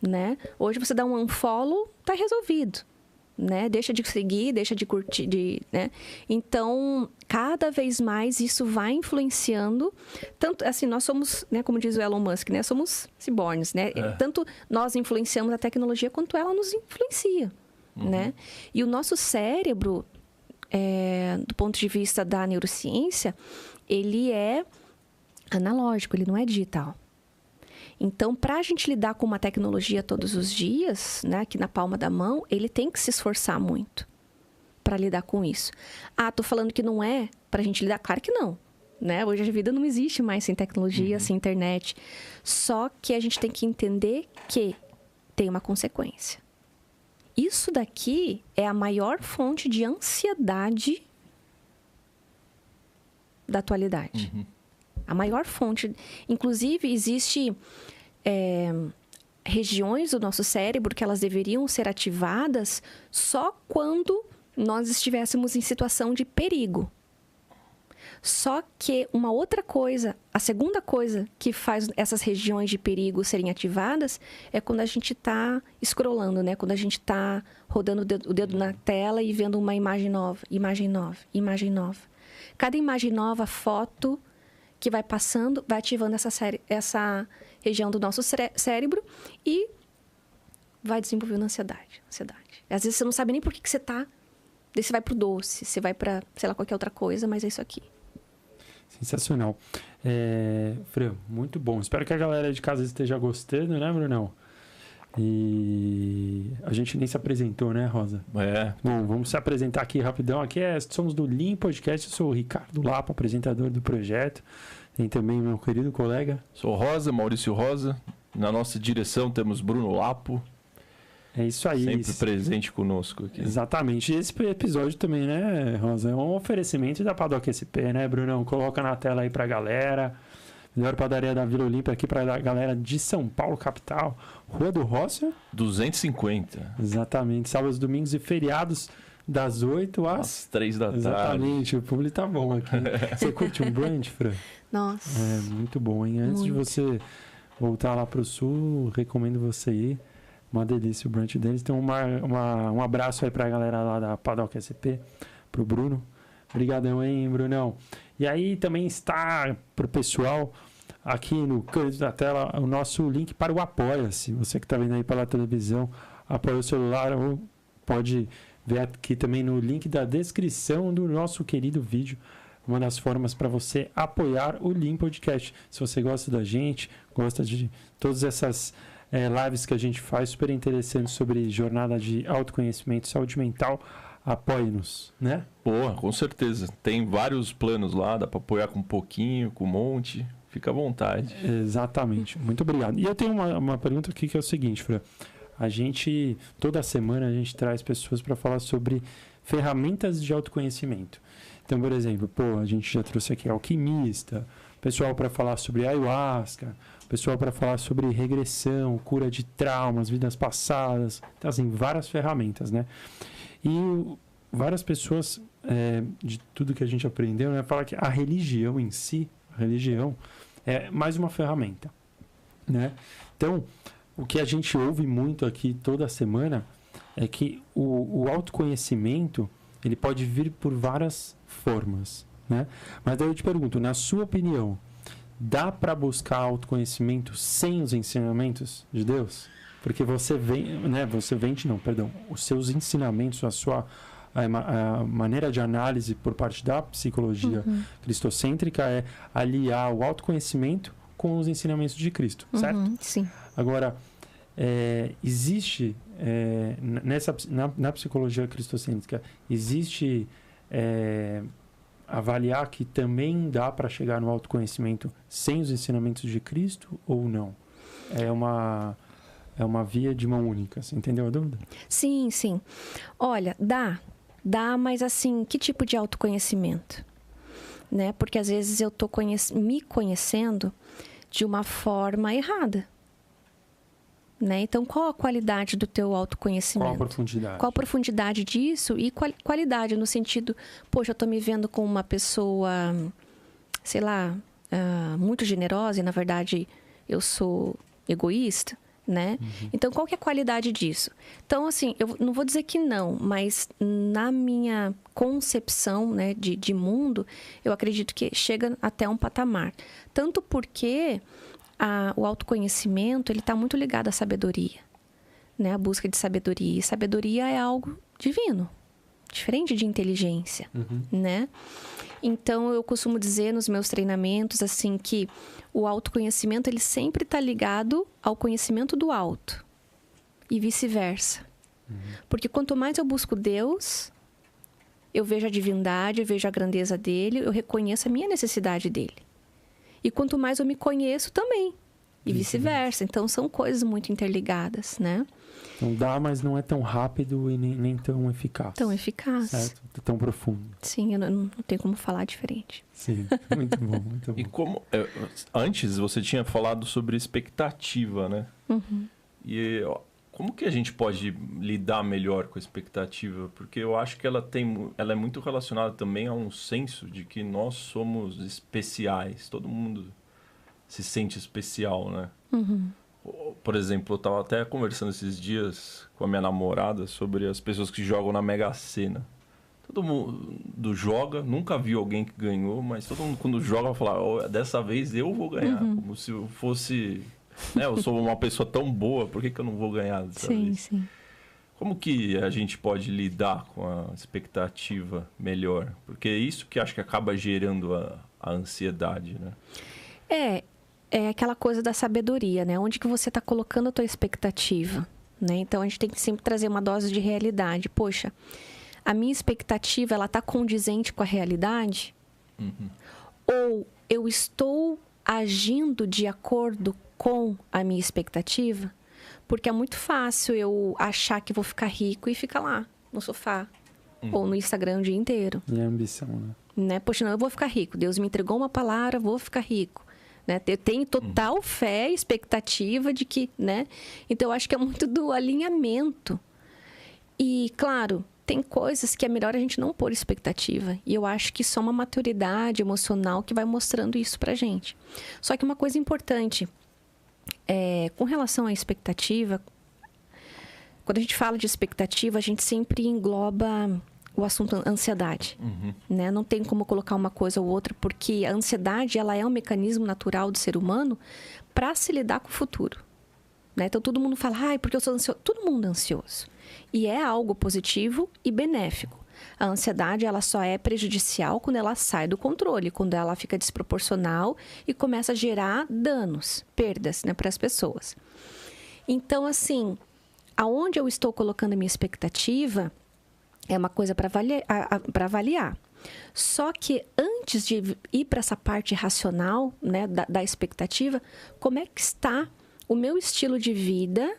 Né? Hoje, você dá um unfollow, tá resolvido. Né? Deixa de seguir, deixa de curtir, né? Então, cada vez mais isso vai influenciando. Tanto assim, nós somos, né, como diz o Elon Musk, né, somos cibornes, né? Tanto nós influenciamos a tecnologia quanto ela nos influencia, né? E o nosso cérebro, do ponto de vista da neurociência, ele é analógico, ele não é digital. Então, para a gente lidar com uma tecnologia todos os dias, né, aqui na palma da mão, ele tem que se esforçar muito para lidar com isso. Tô falando que não é para a gente lidar? Claro que não. Né? Hoje a vida não existe mais sem tecnologia, sem internet. Só que a gente tem que entender que tem uma consequência. Isso daqui é a maior fonte de ansiedade da atualidade. A maior fonte. Inclusive, existe regiões do nosso cérebro que elas deveriam ser ativadas só quando nós estivéssemos em situação de perigo. Só que uma outra coisa, a segunda coisa que faz essas regiões de perigo serem ativadas é quando a gente está scrollando, né? Quando a gente está rodando o dedo na tela e vendo uma imagem nova, imagem nova, imagem nova. Cada imagem nova, foto que vai passando, vai ativando essa região do nosso cérebro e vai desenvolvendo ansiedade. Às vezes você não sabe nem por que você está. Daí você vai pro doce, você vai para, sei lá, qualquer outra coisa, mas é isso aqui. Sensacional. Fran, muito bom. Espero que a galera de casa esteja gostando, né, Brunão? E a gente nem se apresentou, né, Rosa? Bom, vamos se apresentar aqui rapidão. Aqui somos do Lean Podcast. Eu sou o Ricardo Lapa, apresentador do projeto. Tem também meu querido colega. Sou Rosa, Maurício Rosa. Na nossa direção temos Bruno Lapo. É isso aí. Sempre presente conosco aqui. Exatamente. E esse episódio também, né, Rosa? É um oferecimento da Paddock SP, né, Brunão? Coloca na tela aí pra galera. Melhor padaria da Vila Olímpia aqui pra galera de São Paulo, capital. Rua do Roça. 250. Exatamente. Sábados, domingos e feriados das 8 às 3 da tarde. Exatamente. O público tá bom aqui. Você curte um brunch, Fran? Nossa. É, muito bom, hein? Antes de você voltar lá pro sul, recomendo você ir. Uma delícia o brunch deles. Então, um abraço aí pra galera lá da Paddock SP, pro Bruno. Obrigadão, hein, Brunão? E aí também está pro pessoal aqui no canto da tela o nosso link para o Apoia-se. Você que está vendo aí pela televisão, apoia o celular ou pode ver aqui também no link da descrição do nosso querido vídeo. Uma das formas para você apoiar o Lean Podcast. Se você gosta da gente, gosta de todas essas lives que a gente faz, super interessantes sobre jornada de autoconhecimento, saúde mental, apoie-nos, né? Boa, com certeza. Tem vários planos lá, dá para apoiar com um pouquinho, com um monte. Fica à vontade. Exatamente. Muito obrigado. E eu tenho uma pergunta aqui que é o seguinte, Fran. Toda semana a gente traz pessoas para falar sobre ferramentas de autoconhecimento. Então, por exemplo, a gente já trouxe aqui alquimista, pessoal para falar sobre ayahuasca, pessoal para falar sobre regressão, cura de traumas, vidas passadas. Então, assim, várias ferramentas, né? E várias pessoas, de tudo que a gente aprendeu, né, falam que a religião em si, é mais uma ferramenta, né? Então, o que a gente ouve muito aqui toda semana é que o autoconhecimento, ele pode vir por várias formas, né? Mas daí eu te pergunto, na sua opinião, dá para buscar autoconhecimento sem os ensinamentos de Deus? Porque os seus ensinamentos, a maneira de análise por parte da psicologia cristocêntrica é aliar o autoconhecimento com os ensinamentos de Cristo, certo? Sim. Agora, existe, na psicologia cristocêntrica, existe avaliar que também dá para chegar no autoconhecimento sem os ensinamentos de Cristo ou não? É uma via de mão única, você entendeu a dúvida? Sim. Olha, dá, mas assim, que tipo de autoconhecimento? Né? Porque às vezes eu tô me conhecendo de uma forma errada. Né? Então, qual a qualidade do teu autoconhecimento? Qual a profundidade disso? E qualidade no sentido, poxa, eu tô me vendo como uma pessoa, sei lá, muito generosa e, na verdade, eu sou egoísta, né? Então, qual que é a qualidade disso? Então, assim, eu não vou dizer que não, mas na minha concepção, né, de mundo, eu acredito que chega até um patamar. Tanto porque o autoconhecimento, ele está muito ligado à sabedoria, né? A busca de sabedoria. E sabedoria é algo divino, diferente de inteligência, né? Então, eu costumo dizer nos meus treinamentos, assim, que o autoconhecimento, ele sempre está ligado ao conhecimento do alto. E vice-versa. Porque quanto mais eu busco Deus, eu vejo a divindade, eu vejo a grandeza dele, eu reconheço a minha necessidade dele. E quanto mais eu me conheço também. E vice-versa. Então, são coisas muito interligadas, né? Então, dá, mas não é tão rápido e nem tão eficaz. Tão eficaz. Certo? Tão profundo. Sim, eu não tenho como falar diferente. Sim, muito bom, muito bom. E como... antes, você tinha falado sobre expectativa, né? E Como que a gente pode lidar melhor com a expectativa? Porque eu acho que ela é muito relacionada também a um senso de que nós somos especiais. Todo mundo se sente especial, né? Por exemplo, eu estava até conversando esses dias com a minha namorada sobre as pessoas que jogam na Mega Sena. Todo mundo joga, nunca viu alguém que ganhou, mas todo mundo quando joga fala, oh, dessa vez eu vou ganhar. Como se eu fosse... Né? Eu sou uma pessoa tão boa, por que eu não vou ganhar dessa vez? Sim. Como que a gente pode lidar com a expectativa melhor? Porque é isso que acho que acaba gerando a ansiedade, né? É aquela coisa da sabedoria, né? Onde que você está colocando a tua expectativa, né? Então, a gente tem que sempre trazer uma dose de realidade. Poxa, a minha expectativa, ela está condizente com a realidade? Ou eu estou agindo de acordo com a minha expectativa? Porque é muito fácil eu achar que vou ficar rico e ficar lá, no sofá. Ou no Instagram o dia inteiro. E a ambição, né? Poxa, não, eu vou ficar rico. Deus me entregou uma palavra, vou ficar rico. Né? Eu tenho total fé e expectativa de que... né? Então, eu acho que é muito do alinhamento. E, claro, tem coisas que é melhor a gente não pôr expectativa. E eu acho que só uma maturidade emocional que vai mostrando isso pra gente. Só que uma coisa importante... com relação à expectativa, quando a gente fala de expectativa, a gente sempre engloba o assunto ansiedade, né? Não tem como colocar uma coisa ou outra, porque a ansiedade, ela é um mecanismo natural do ser humano para se lidar com o futuro, né? Então, todo mundo fala, porque eu sou ansioso. Todo mundo é ansioso. E é algo positivo e benéfico. A ansiedade, ela só é prejudicial quando ela sai do controle, quando ela fica desproporcional e começa a gerar danos, perdas, né, para as pessoas. Então, assim, aonde eu estou colocando a minha expectativa é uma coisa para avaliar. Só que antes de ir para essa parte racional, né, da expectativa, como é que está o meu estilo de vida,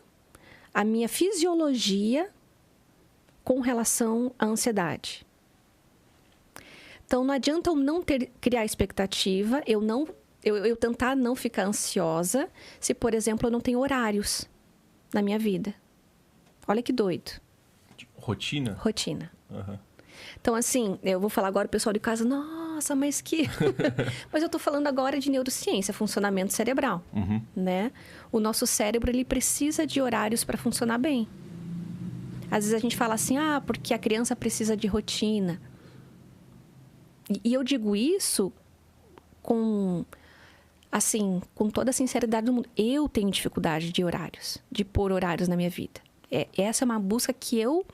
a minha fisiologia com relação à ansiedade? Então, não adianta eu não criar expectativa, eu tentar não ficar ansiosa, se, por exemplo, eu não tenho horários na minha vida. Olha que doido. Rotina? Rotina. Então, assim, eu vou falar agora, o pessoal de casa, nossa, mas que... Mas eu tô falando agora de neurociência, funcionamento cerebral, né? O nosso cérebro, ele precisa de horários para funcionar bem. Às vezes a gente fala assim, porque a criança precisa de rotina. E eu digo isso com toda a sinceridade do mundo. Eu tenho dificuldade de horários, de pôr horários na minha vida. Essa é uma busca que eu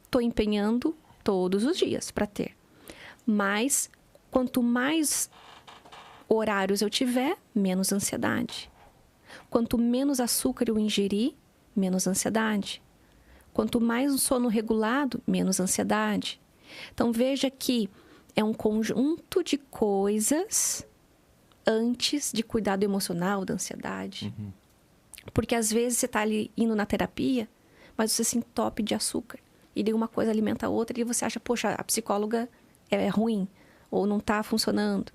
estou empenhando todos os dias para ter. Mas, quanto mais horários eu tiver, menos ansiedade. Quanto menos açúcar eu ingerir, menos ansiedade. Quanto mais um sono regulado, menos ansiedade. Então, veja que é um conjunto de coisas antes de cuidado emocional, da ansiedade. Porque, às vezes, você está ali indo na terapia, mas você se entope de açúcar. E daí uma coisa alimenta a outra e você acha, poxa, a psicóloga é ruim ou não está funcionando.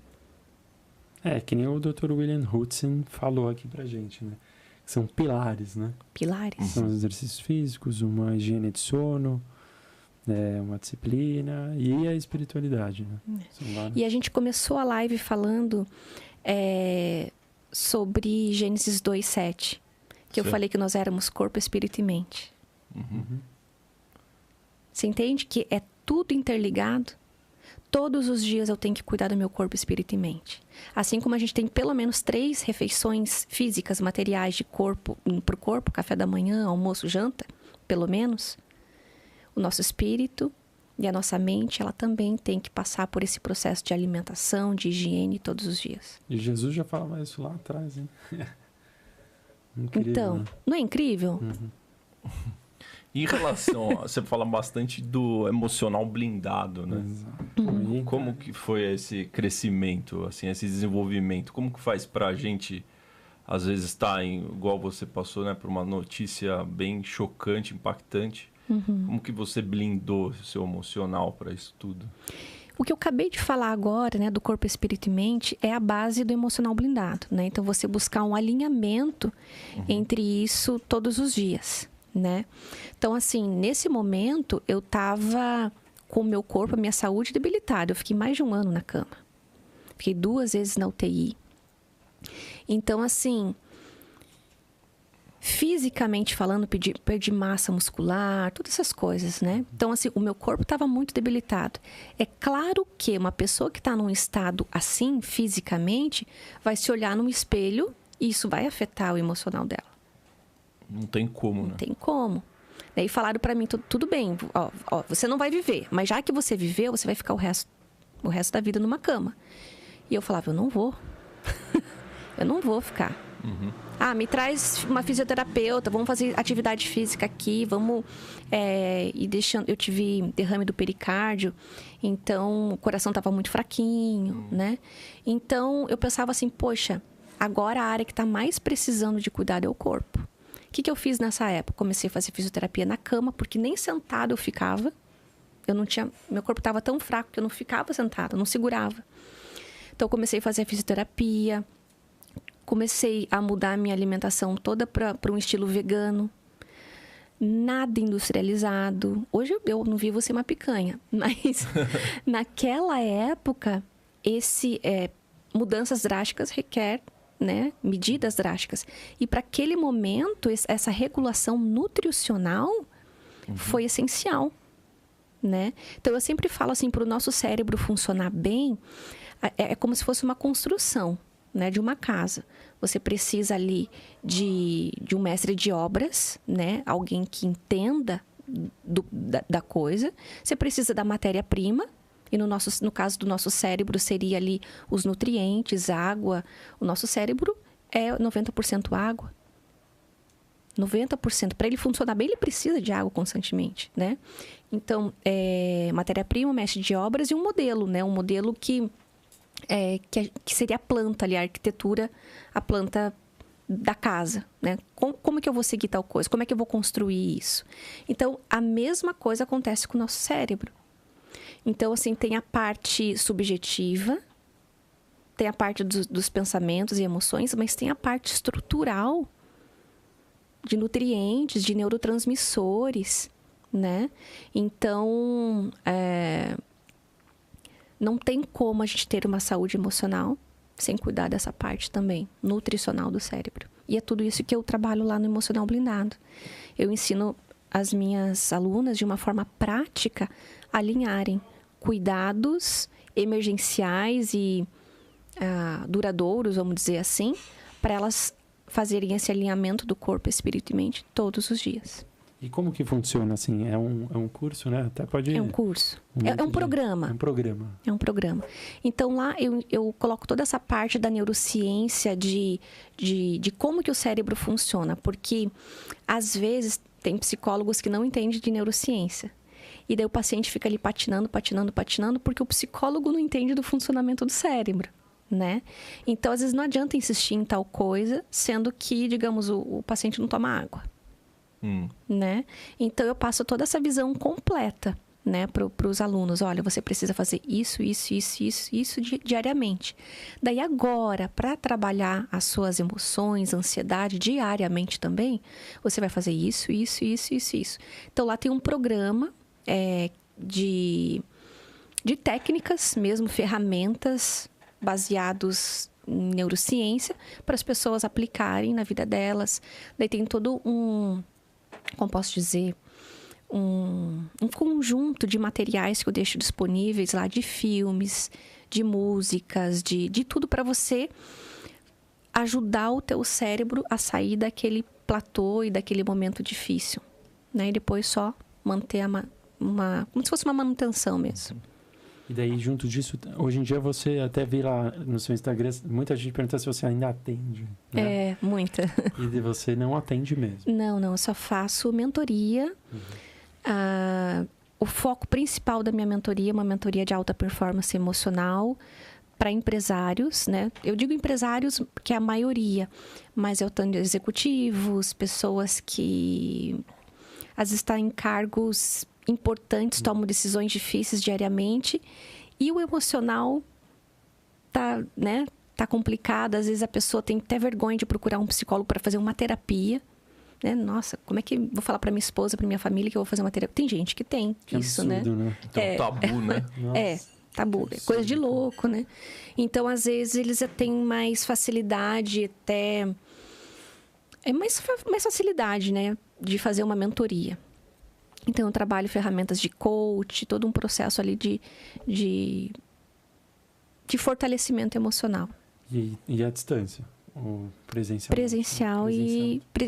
Que nem o Dr. William Hudson falou aqui pra gente, né? São pilares, né? Pilares. São os exercícios físicos, uma higiene de sono, uma disciplina e a espiritualidade, né? E a gente começou a live falando sobre Gênesis 2:7, que eu falei que nós éramos corpo, espírito e mente. Você entende que é tudo interligado? Todos os dias eu tenho que cuidar do meu corpo, espírito e mente. Assim como a gente tem pelo menos 3 refeições físicas, materiais de corpo, para o corpo, café da manhã, almoço, janta, pelo menos, o nosso espírito e a nossa mente, ela também tem que passar por esse processo de alimentação, de higiene todos os dias. E Jesus já falava isso lá atrás, hein? Incrível, então, né? Não é incrível? Em relação, você fala bastante do emocional blindado, né? Como que foi esse crescimento, assim, esse desenvolvimento? Como que faz pra gente, às vezes, estar igual você passou, né, por uma notícia bem chocante, impactante? Como que você blindou o seu emocional para isso tudo? O que eu acabei de falar agora, né, do corpo, espírito e mente, é a base do emocional blindado, né? Então, você buscar um alinhamento entre isso todos os dias, né? Então, assim, nesse momento, eu tava com o meu corpo, a minha saúde debilitada. Eu fiquei mais de 1 ano na cama. Fiquei 2 vezes na UTI. Então, assim, fisicamente falando, perdi massa muscular, todas essas coisas, né? Então, assim, o meu corpo estava muito debilitado. É claro que uma pessoa que está num estado assim, fisicamente, vai se olhar no espelho e isso vai afetar o emocional dela. Não tem como, né? Não tem como. Daí falaram pra mim, tudo bem, ó, você não vai viver, mas já que você viveu, você vai ficar o resto da vida numa cama. E eu falava, eu não vou. Eu não vou ficar. Uhum. Ah, me traz uma fisioterapeuta, vamos fazer atividade física aqui, vamos... eu tive derrame do pericárdio, então o coração estava muito fraquinho, né? Então eu pensava assim, poxa, agora a área que está mais precisando de cuidado é o corpo. O que eu fiz nessa época? Comecei a fazer fisioterapia na cama, porque nem sentada eu ficava. Meu corpo estava tão fraco que eu não ficava sentada, eu não segurava. Então eu comecei a fazer a fisioterapia, comecei a mudar a minha alimentação toda para um estilo vegano. Nada industrializado. Hoje eu não vivo sem uma picanha, mas naquela época, mudanças drásticas requer, né, medidas drásticas. E para aquele momento, essa regulação nutricional foi essencial, né? Então eu sempre falo assim, para o nosso cérebro funcionar bem, é como se fosse uma construção, né, de uma casa. Você precisa ali de um mestre de obras, né? Alguém que entenda da coisa. Você precisa da matéria-prima. E no caso do nosso cérebro, seria ali os nutrientes, água. O nosso cérebro é 90% água. 90%. Para ele funcionar bem, ele precisa de água constantemente, né? Então, matéria-prima, mestre de obras e um modelo, né? Um modelo que seria a planta ali, a arquitetura, a planta da casa, né? Como que eu vou seguir tal coisa? Como é que eu vou construir isso? Então, a mesma coisa acontece com o nosso cérebro. Então, assim, tem a parte subjetiva, tem a parte dos pensamentos e emoções, mas tem a parte estrutural de nutrientes, de neurotransmissores, né? Então, não tem como a gente ter uma saúde emocional sem cuidar dessa parte também, nutricional do cérebro. E é tudo isso que eu trabalho lá no Emocional Blindado. Eu ensino as minhas alunas, de uma forma prática, a alinharem cuidados emergenciais e duradouros, vamos dizer assim, para elas fazerem esse alinhamento do corpo, espírito e mente todos os dias. E como que funciona, assim? É um curso, né? Até pode... É um curso. É um programa. É um programa. É um programa. Então, lá eu coloco toda essa parte da neurociência, de como que o cérebro funciona. Porque, às vezes, tem psicólogos que não entendem de neurociência. E daí o paciente fica ali patinando, porque o psicólogo não entende do funcionamento do cérebro, né? Então, às vezes, não adianta insistir em tal coisa, sendo que, digamos, o paciente não toma água. Né? Então, eu passo toda essa visão completa, né, para os alunos. Olha, você precisa fazer isso diariamente. Daí, agora, para trabalhar as suas emoções, ansiedade, diariamente também, você vai fazer isso. Então, lá tem um programa de técnicas mesmo, ferramentas baseados em neurociência, para as pessoas aplicarem na vida delas. Daí tem todo como posso dizer, um conjunto de materiais que eu deixo disponíveis lá, de filmes, de músicas, de tudo para você ajudar o teu cérebro a sair daquele platô e daquele momento difícil, né? E depois só manter como se fosse uma manutenção mesmo. E daí, junto disso, hoje em dia você até vê lá no seu Instagram, muita gente pergunta se você ainda atende. Né? Muita. E você não atende mesmo. Não, eu só faço mentoria. O foco principal da minha mentoria é uma mentoria de alta performance emocional para empresários, né? Eu digo empresários que é a maioria, mas eu tenho executivos, pessoas que às vezes estão em cargos importantes, tomam decisões difíceis diariamente, e o emocional tá complicado. Às vezes a pessoa tem até vergonha de procurar um psicólogo para fazer uma terapia, né? Nossa, como é que vou falar para minha esposa, para minha família que eu vou fazer uma terapia? Tem gente que tem Que isso, absurdo, né? Então, tabu, né? Tabu, é coisa de louco, né? Então, às vezes, eles têm mais facilidade, até... mais facilidade, né? De fazer uma mentoria. Então, eu trabalho ferramentas de coach, todo um processo ali de fortalecimento emocional. E a distância? Ou presencial?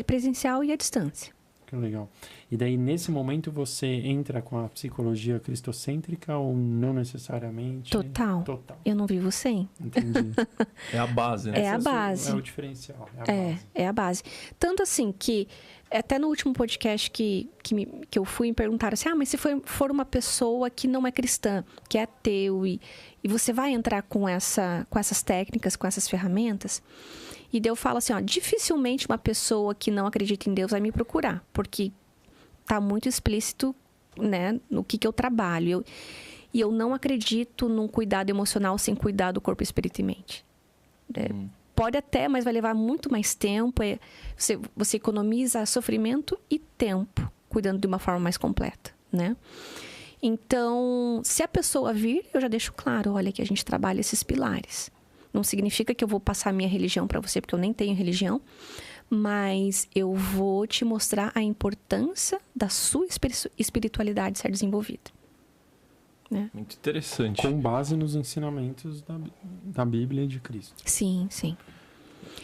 Presencial e à distância. Que legal. E daí, nesse momento, você entra com a psicologia cristocêntrica ou não necessariamente? Total. Eu não vivo sem. Entendi. É a base, né? É a base. É o diferencial. É a base. Tanto assim que, até no último podcast que eu fui, me perguntaram assim, mas se for uma pessoa que não é cristã, que é ateu, e você vai entrar com essas técnicas, com essas ferramentas... E daí eu falo assim, dificilmente uma pessoa que não acredita em Deus vai me procurar, porque tá muito explícito, né, no que eu trabalho. E eu não acredito num cuidado emocional sem cuidar do corpo, espírito e mente. Pode até, mas vai levar muito mais tempo. Você economiza sofrimento e tempo, cuidando de uma forma mais completa, né? Então, se a pessoa vir, eu já deixo claro, olha, que a gente trabalha esses pilares. Não significa que eu vou passar a minha religião para você, porque eu nem tenho religião. Mas eu vou te mostrar a importância da sua espiritualidade ser desenvolvida. Né? Muito interessante. Com base nos ensinamentos da Bíblia e de Cristo. Sim, sim.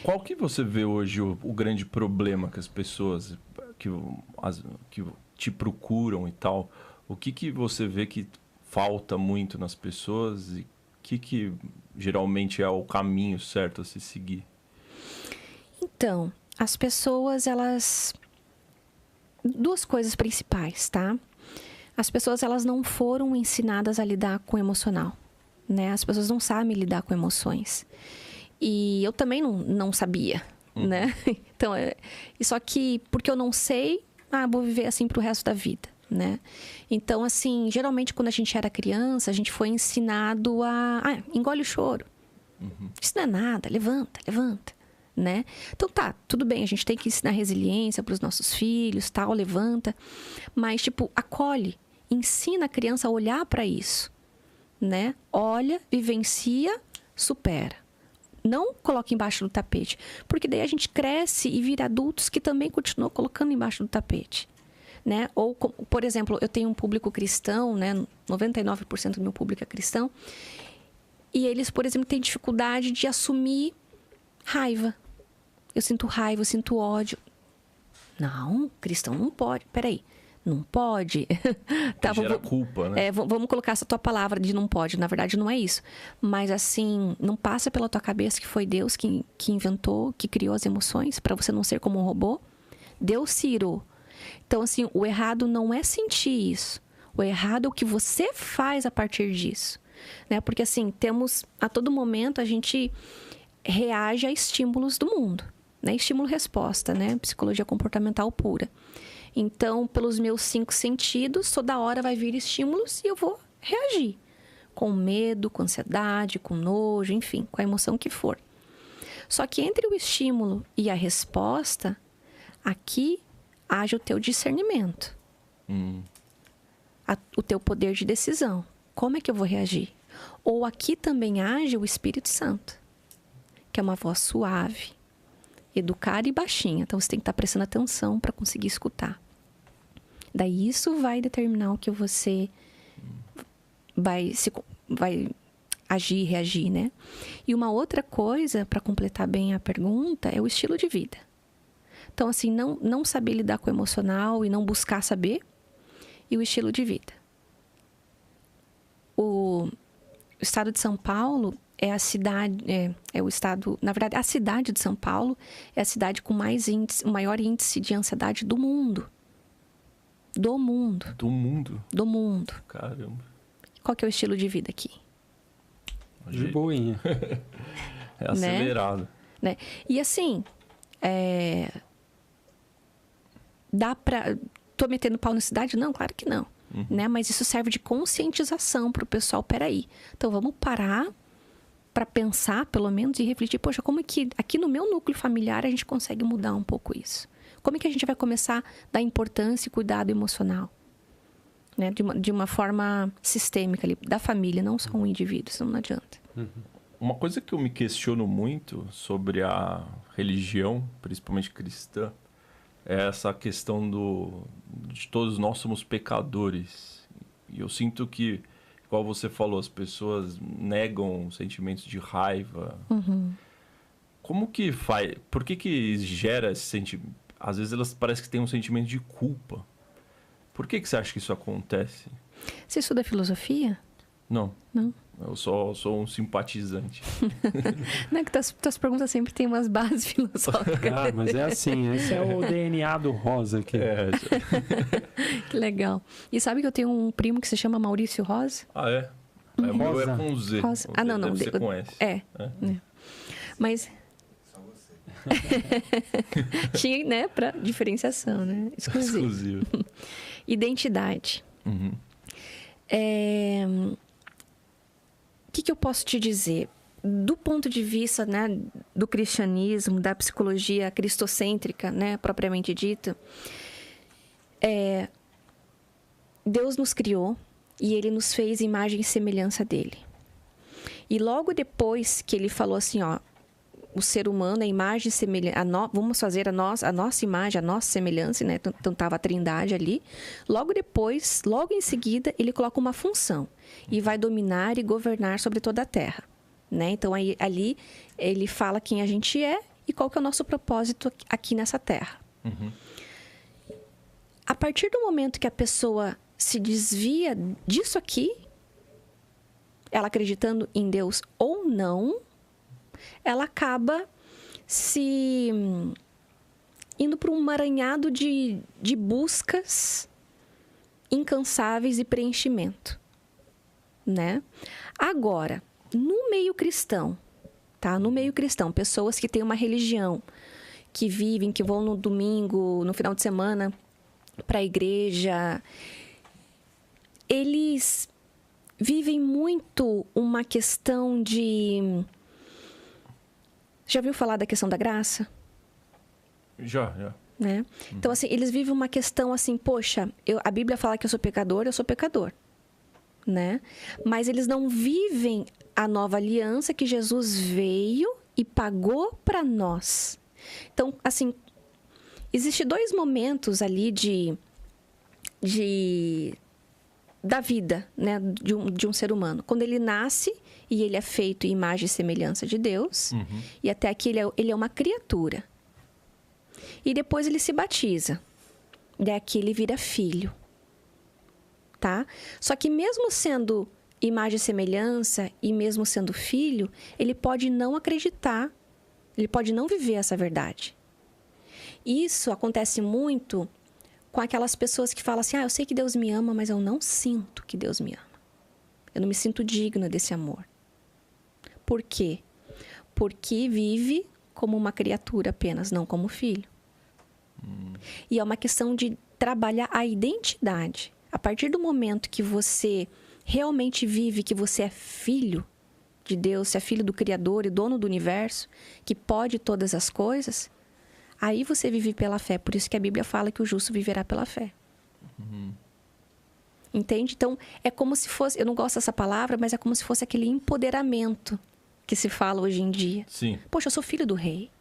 Qual que você vê hoje o grande problema que as pessoas que te procuram e tal? O que você vê que falta muito nas pessoas e que geralmente é o caminho certo a se seguir? Então, as pessoas, elas... Duas coisas principais, tá? As pessoas, elas não foram ensinadas a lidar com o emocional, né? As pessoas não sabem lidar com emoções. E eu também não sabia, né? Então, só que porque eu não sei, vou viver assim pro resto da vida. Né? Então, assim, geralmente quando a gente era criança, a gente foi ensinado engole o choro. Isso não é nada, levanta, né? Então tá, tudo bem, a gente tem que ensinar resiliência para os nossos filhos, tal, levanta, mas tipo, acolhe, ensina a criança a olhar para isso, né? Olha, vivencia, supera. Não coloque embaixo do tapete, porque daí a gente cresce e vira adultos que também continuam colocando embaixo do tapete. Né? Ou, por exemplo, eu tenho um público cristão, né? 99% do meu público é cristão. E eles, por exemplo, têm dificuldade de assumir raiva. Eu sinto raiva, eu sinto ódio. Não, cristão não pode. Peraí, não pode. Tá, gera culpa, né? Vamos colocar essa tua palavra de não pode. Na verdade, não é isso. Mas, assim, não passa pela tua cabeça que foi Deus que inventou, que criou as emoções para você não ser como um robô? Deus se irou. Então, assim, o errado não é sentir isso. O errado é o que você faz a partir disso. Né? Porque, assim, a todo momento, a gente reage a estímulos do mundo. Né? Estímulo-resposta, né? Psicologia comportamental pura. Então, pelos meus 5 sentidos, toda hora vai vir estímulos e eu vou reagir. Com medo, com ansiedade, com nojo, enfim, com a emoção que for. Só que entre o estímulo e a resposta, aqui age o teu discernimento. O teu poder de decisão. Como é que eu vou reagir? Ou aqui também age o Espírito Santo, que é uma voz suave, educada e baixinha. Então, você tem que estar prestando atenção para conseguir escutar. Daí, isso vai determinar o que você vai agir e reagir, né? E uma outra coisa, para completar bem a pergunta, é o estilo de vida. Então, assim, não saber lidar com o emocional e não buscar saber. E o estilo de vida. O estado de São Paulo é a cidade... É o estado... Na verdade, a cidade de São Paulo é a cidade com o maior índice de ansiedade do mundo. Do mundo. Do mundo? Do mundo. Caramba. Qual que é o estilo de vida aqui? De boinha. É acelerado. Né? E assim... Dá pra... Tô metendo pau na cidade? Não, claro que não. Né? Mas isso serve de conscientização para o pessoal. Peraí, então vamos parar para pensar, pelo menos, e refletir. Poxa, como é que aqui no meu núcleo familiar a gente consegue mudar um pouco isso? como é que a gente vai começar a dar importância e cuidado emocional? Né? De uma forma sistêmica ali, da família, não só um indivíduo, senão não adianta. Uma coisa que eu me questiono muito sobre a religião, principalmente cristã, é essa questão de todos nós somos pecadores. E eu sinto que, igual você falou, as pessoas negam sentimentos de raiva. Como que faz? Por que gera esse sentimento? Às vezes elas parecem que têm um sentimento de culpa. Por que você acha que isso acontece? Você estuda filosofia? Não. Não. Eu só sou um simpatizante. Não é que tuas perguntas sempre têm umas bases filosóficas. Ah, mas é assim, esse é o DNA do Rosa aqui. Que legal. E sabe que eu tenho um primo que se chama Maurício Rosa? Ah, é? O meu é com Z. Rosa. Ah, não. Deve ser com S. É. Mas... Tinha, né, para diferenciação, né? Exclusivo. Identidade. O que eu posso te dizer? Do ponto de vista, né, do cristianismo, da psicologia cristocêntrica, né, propriamente dita, Deus nos criou e Ele nos fez imagem e semelhança dele. E logo depois que Ele falou assim, ó, o ser humano, a imagem e semelhança, vamos fazer a nossa imagem, a nossa semelhança, né? Então estava a trindade ali. Logo depois, logo em seguida, ele coloca uma função e vai dominar e governar sobre toda a terra, né? Então ali ele fala quem a gente é e qual que é o nosso propósito aqui nessa terra. A partir do momento que a pessoa se desvia disso aqui, ela acreditando em Deus ou não, ela acaba se indo para um emaranhado de buscas incansáveis e preenchimento, né? Agora, no meio cristão, tá? No meio cristão, pessoas que têm uma religião, que vivem, que vão no domingo, no final de semana, para a igreja, eles vivem muito uma questão de... Já ouviu falar da questão da graça? Já. Né? Então, assim, eles vivem uma questão assim, poxa, a Bíblia fala que eu sou pecador, né? Mas eles não vivem a nova aliança que Jesus veio e pagou para nós. Então, assim, existem dois momentos ali da vida, né, de um ser humano. Quando ele nasce e ele é feito em imagem e semelhança de Deus, e até aqui ele é uma criatura. E depois ele se batiza. Daqui ele vira filho. Tá? Só que mesmo sendo imagem e semelhança e mesmo sendo filho, ele pode não acreditar, ele pode não viver essa verdade. Isso acontece muito com aquelas pessoas que falam assim, eu sei que Deus me ama, mas eu não sinto que Deus me ama. Eu não me sinto digna desse amor. Por quê? Porque vive como uma criatura apenas, não como filho. E é uma questão de trabalhar a identidade. A partir do momento que você realmente vive que você é filho de Deus, você é filho do Criador e dono do universo, que pode todas as coisas, aí você vive pela fé. Por isso que a Bíblia fala que o justo viverá pela fé. Entende? Então, é como se fosse... Eu não gosto dessa palavra, mas é como se fosse aquele empoderamento que se fala hoje em dia. Sim. Poxa, eu sou filho do rei.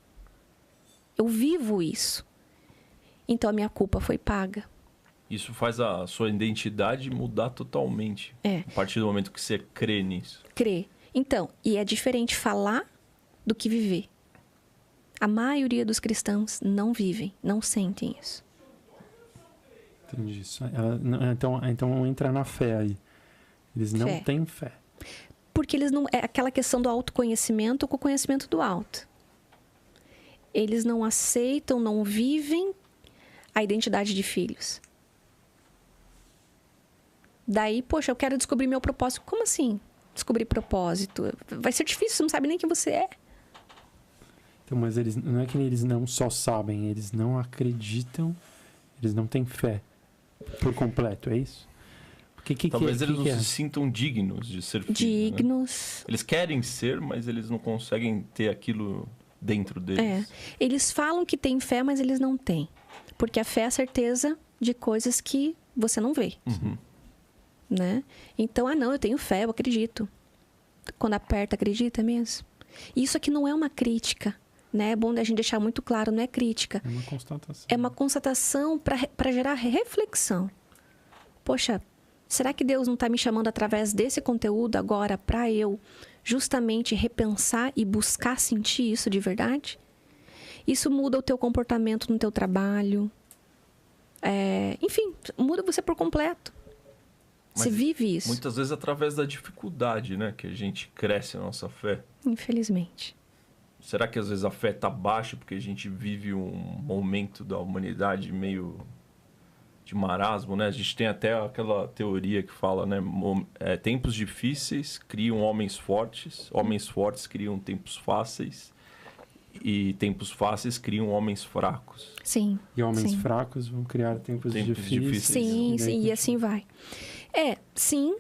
Eu vivo isso. Então, a minha culpa foi paga. Isso faz a sua identidade mudar totalmente. A partir do momento que você crê nisso. Crê. Então, e é diferente falar do que viver. A maioria dos cristãos não vivem, não sentem isso. Entendi isso. Então entra na fé aí. Eles não têm fé. Porque eles não... É aquela questão do autoconhecimento com o conhecimento do alto. Eles não aceitam, não vivem a identidade de filhos. Daí, poxa, eu quero descobrir meu propósito. Como assim? Descobrir propósito? Vai ser difícil, você não sabe nem quem você é. Então, mas não é que eles não só sabem, eles não acreditam, eles não têm fé por completo, é isso? Talvez eles não se sintam dignos de ser filhos. Dignos. Né? Eles querem ser, mas eles não conseguem ter aquilo dentro deles. Eles falam que têm fé, mas eles não têm. Porque a fé é a certeza de coisas que você não vê. Né? Então, não, eu tenho fé, eu acredito. Quando aperta, acredita mesmo? Isso aqui não é uma crítica. Né? É bom a gente deixar muito claro, não é crítica. É uma constatação. É uma constatação para gerar reflexão. Poxa, será que Deus não está me chamando através desse conteúdo agora para eu justamente repensar e buscar sentir isso de verdade? Isso muda o teu comportamento no teu trabalho. Enfim, muda você por completo. Você vive isso. Muitas vezes através da dificuldade, né? Que a gente cresce a nossa fé. Infelizmente. Será que às vezes a fé está baixa porque a gente vive um momento da humanidade meio de marasmo, né? A gente tem até aquela teoria que fala, né? Tempos difíceis criam homens fortes criam tempos fáceis e tempos fáceis criam homens fracos. Sim. E homens fracos vão criar tempos difíceis. Sim, e assim vai. Sim.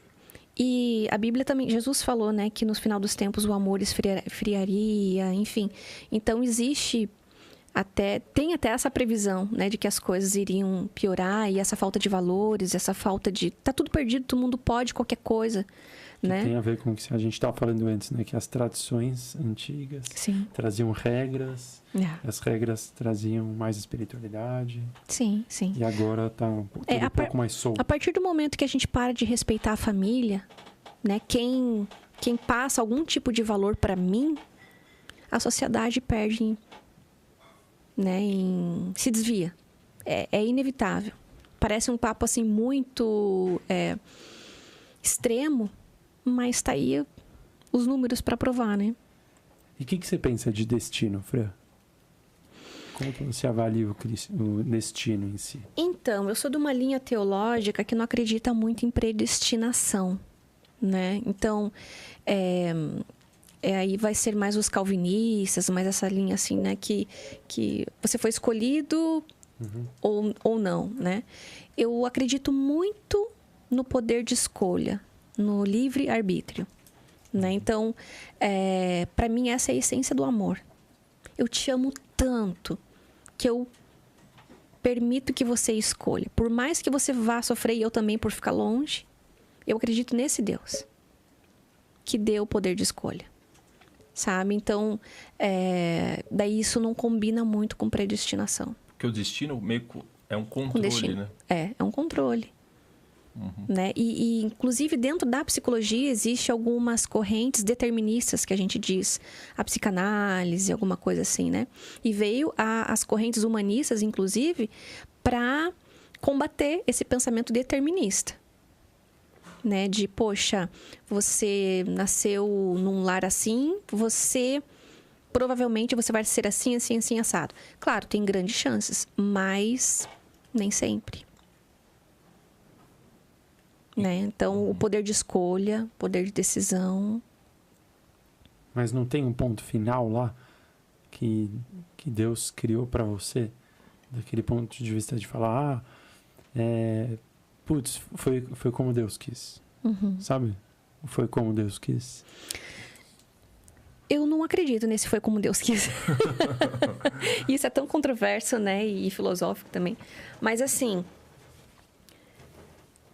E a Bíblia também, Jesus falou, né, que no final dos tempos o amor esfriaria, enfim. Então tem até essa previsão, né, de que as coisas iriam piorar e essa falta de valores, essa falta de... Tá tudo perdido, todo mundo pode qualquer coisa, né? Tem a ver com o que a gente estava falando antes, né, que as tradições antigas traziam regras, as regras traziam mais espiritualidade. Sim. E agora tá um pouco mais solto. A partir do momento que a gente para de respeitar a família, né, quem passa algum tipo de valor para mim, a sociedade perde, né, se desvia. É inevitável. Parece um papo assim muito extremo, mas tá aí os números para provar, né? E o que você pensa de destino, Fran? Como que você avalia o destino em si? Então, eu sou de uma linha teológica que não acredita muito em predestinação, né? Então, aí vai ser mais os calvinistas, mais essa linha assim, né? Que você foi escolhido ou não, né? Eu acredito muito no poder de escolha, no livre-arbítrio, né? Então, para mim, essa é a essência do amor. Eu te amo tanto que eu permito que você escolha. Por mais que você vá sofrer, e eu também, por ficar longe, eu acredito nesse Deus que deu o poder de escolha, sabe? Então, daí isso não combina muito com predestinação. Porque o destino meio que é um controle, né? É um controle. Né? E, inclusive, dentro da psicologia, existe algumas correntes deterministas que a gente diz, a psicanálise, alguma coisa assim, né? E veio as correntes humanistas, inclusive, para combater esse pensamento determinista, né? De, poxa, você nasceu num lar assim, provavelmente você vai ser assim, assim, assim, assado. Claro, tem grandes chances, mas nem sempre. Né? Então, o poder de escolha, poder de decisão. Mas não tem um ponto final lá que Deus criou para você? Daquele ponto de vista de falar, foi como Deus quis. Sabe? Foi como Deus quis. Eu não acredito nesse foi como Deus quis. Isso é tão controverso, né? E filosófico também. Mas assim...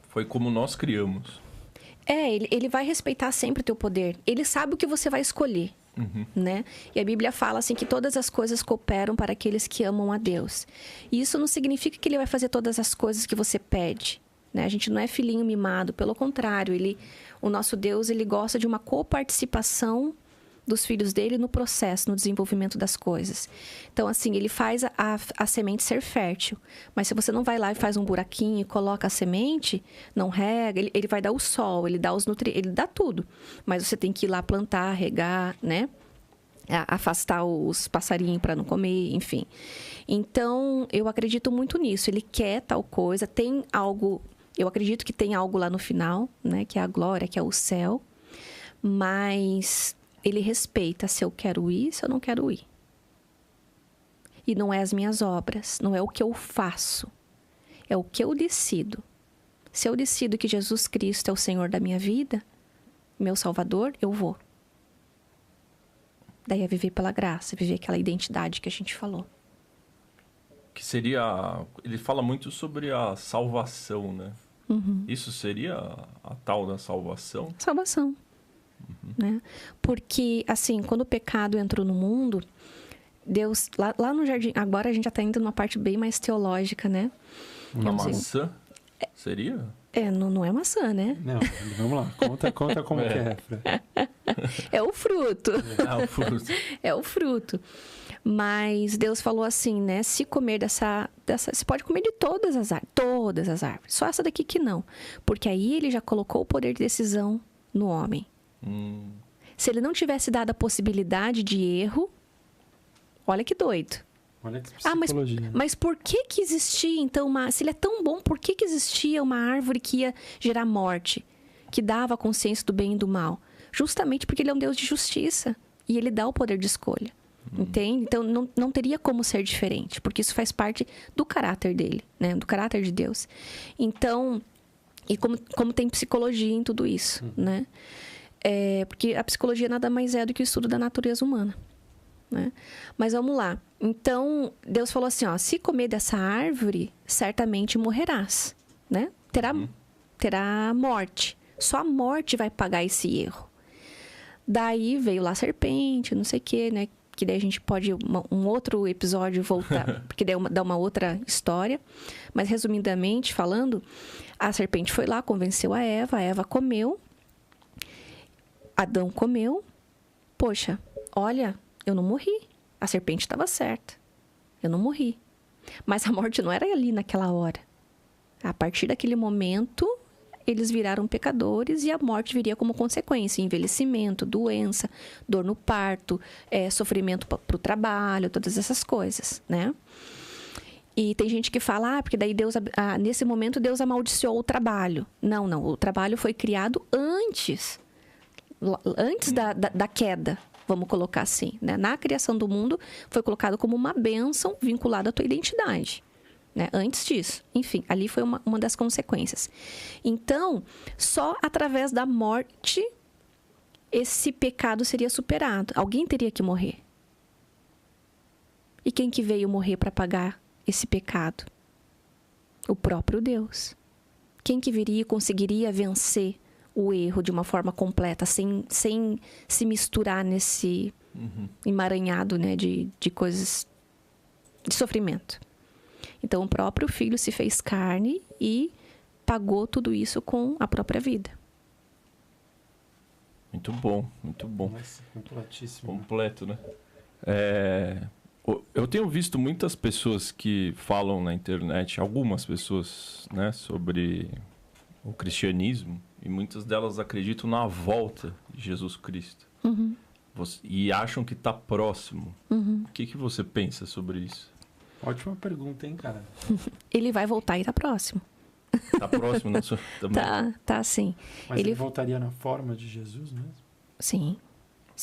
Foi como nós criamos. Ele vai respeitar sempre o teu poder. Ele sabe o que você vai escolher, né? E a Bíblia fala assim que todas as coisas cooperam para aqueles que amam a Deus. E isso não significa que ele vai fazer todas as coisas que você pede, né? A gente não é filhinho mimado, pelo contrário. O nosso Deus, ele gosta de uma coparticipação dos filhos dele no processo, no desenvolvimento das coisas. Então, assim, ele faz a semente ser fértil. Mas se você não vai lá e faz um buraquinho e coloca a semente, não rega, ele vai dar o sol, ele dá os nutrientes, ele dá tudo. Mas você tem que ir lá plantar, regar, né? Afastar os passarinhos para não comer, enfim. Então, eu acredito muito nisso. Ele quer tal coisa, tem algo... Eu acredito que tem algo lá no final, né? Que é a glória, que é o céu. Mas... ele respeita se eu quero ir, se eu não quero ir. E não é as minhas obras, não é o que eu faço. É o que eu decido. Se eu decido que Jesus Cristo é o Senhor da minha vida, meu Salvador, eu vou. Daí é viver pela graça, viver aquela identidade que a gente falou. Que seria... Ele fala muito sobre a salvação, né? Uhum. Isso seria a tal da salvação? Salvação. Né? Porque, assim, quando o pecado entrou no mundo, Deus... Lá no jardim... Agora a gente já está indo numa parte bem mais teológica, né? A maçã? Seria? Não é maçã, né? Não, vamos lá. Conta como que é, Fran. É o fruto. O fruto. É o fruto. Mas Deus falou assim, né? Se comer dessa... Você pode comer de todas as árvores. Todas as árvores. Só essa daqui que não. Porque aí ele já colocou o poder de decisão no homem. Se ele não tivesse dado a possibilidade de erro... Olha que doido. Olha que psicologia. Mas por que existia, então, se ele é tão bom, por que existia uma árvore que ia gerar morte? Que dava a consciência do bem e do mal? Justamente porque ele é um Deus de justiça. E ele dá o poder de escolha. Entende? Então, não teria como ser diferente. Porque isso faz parte do caráter dele, né? Do caráter de Deus. Então, e como tem psicologia em tudo isso, né? Porque a psicologia nada mais é do que o estudo da natureza humana. Né? Mas vamos lá. Então, Deus falou assim, ó, se comer dessa árvore, certamente morrerás, né? Terá morte. Só a morte vai pagar esse erro. Daí veio lá a serpente, não sei o quê, né? Que daí a gente pode, um outro episódio, voltar, porque daí dá uma outra história. Mas, resumidamente falando, a serpente foi lá, convenceu a Eva comeu, Adão comeu. Poxa, olha... Eu não morri. A serpente estava certa. Eu não morri. Mas a morte não era ali naquela hora. A partir daquele momento, eles viraram pecadores e a morte viria como consequência. Envelhecimento, doença, dor no parto, sofrimento para o trabalho, todas essas coisas, né? E tem gente que fala, porque daí Deus, nesse momento Deus amaldiçoou o trabalho. Não. O trabalho foi criado antes da queda. Vamos colocar assim, né? Na criação do mundo, foi colocado como uma bênção vinculada à tua identidade. Né? Antes disso. Enfim, ali foi uma das consequências. Então, só através da morte, esse pecado seria superado. Alguém teria que morrer. E quem que veio morrer para pagar esse pecado? O próprio Deus. Quem que viria e conseguiria vencer o erro de uma forma completa, sem se misturar nesse emaranhado, né, de coisas de sofrimento. Então, o próprio Filho se fez carne e pagou tudo isso com a própria vida. Muito bom, muito bom. Nossa, completíssimo. Completo, né? Eu tenho visto muitas pessoas que falam na internet, algumas pessoas, né, sobre o cristianismo, e muitas delas acreditam na volta de Jesus Cristo. E acham que está próximo. O que você pensa sobre isso? Ótima pergunta, hein, cara? Ele vai voltar e está próximo. Está próximo, não sou também? Tá sim. Mas ele voltaria na forma de Jesus mesmo? Sim,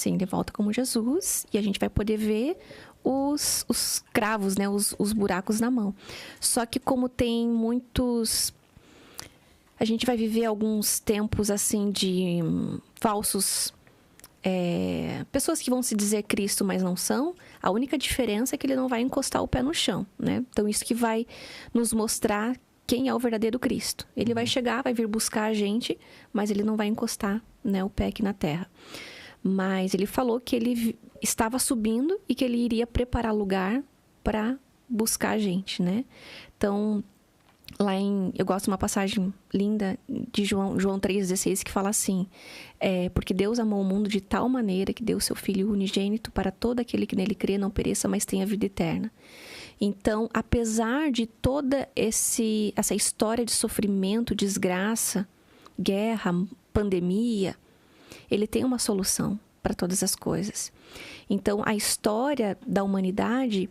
ele volta como Jesus e a gente vai poder ver os cravos, né? Os buracos na mão. Só que como tem muitos... A gente vai viver alguns tempos, assim, de falsos... pessoas que vão se dizer Cristo, mas não são. A única diferença é que ele não vai encostar o pé no chão, né? Então, isso que vai nos mostrar quem é o verdadeiro Cristo. Ele vai chegar, vai vir buscar a gente, mas ele não vai encostar, né, o pé aqui na terra. Mas ele falou que ele estava subindo e que ele iria preparar lugar para buscar a gente, né? Então... eu gosto de uma passagem linda de João 3,16 que fala assim, porque Deus amou o mundo de tal maneira que deu seu Filho unigênito para todo aquele que nele crê não pereça, mas tenha vida eterna. Então, apesar de toda essa história de sofrimento, desgraça, guerra, pandemia, ele tem uma solução para todas as coisas. Então, a história da humanidade...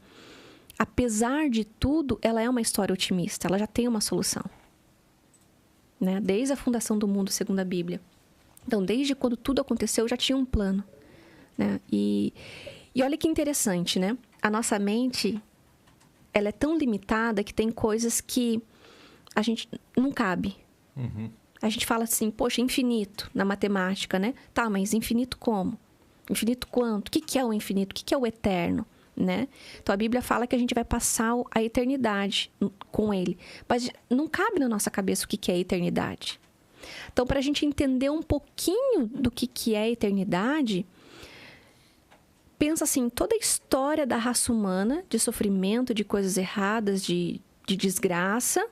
Apesar de tudo, ela é uma história otimista. Ela já tem uma solução. Né? Desde a fundação do mundo, segundo a Bíblia. Então, desde quando tudo aconteceu, já tinha um plano. Né? E olha que interessante, né? A nossa mente, ela é tão limitada que tem coisas que a gente não cabe. A gente fala assim, poxa, infinito na matemática, né? Tá, mas infinito como? Infinito quanto? O que é o infinito? O que é o eterno? Né? Então a Bíblia fala que a gente vai passar a eternidade com ele. Mas não cabe na nossa cabeça o que é eternidade. Então, para a gente entender um pouquinho do que é eternidade, pensa assim, toda a história da raça humana, de sofrimento, de coisas erradas, de desgraça,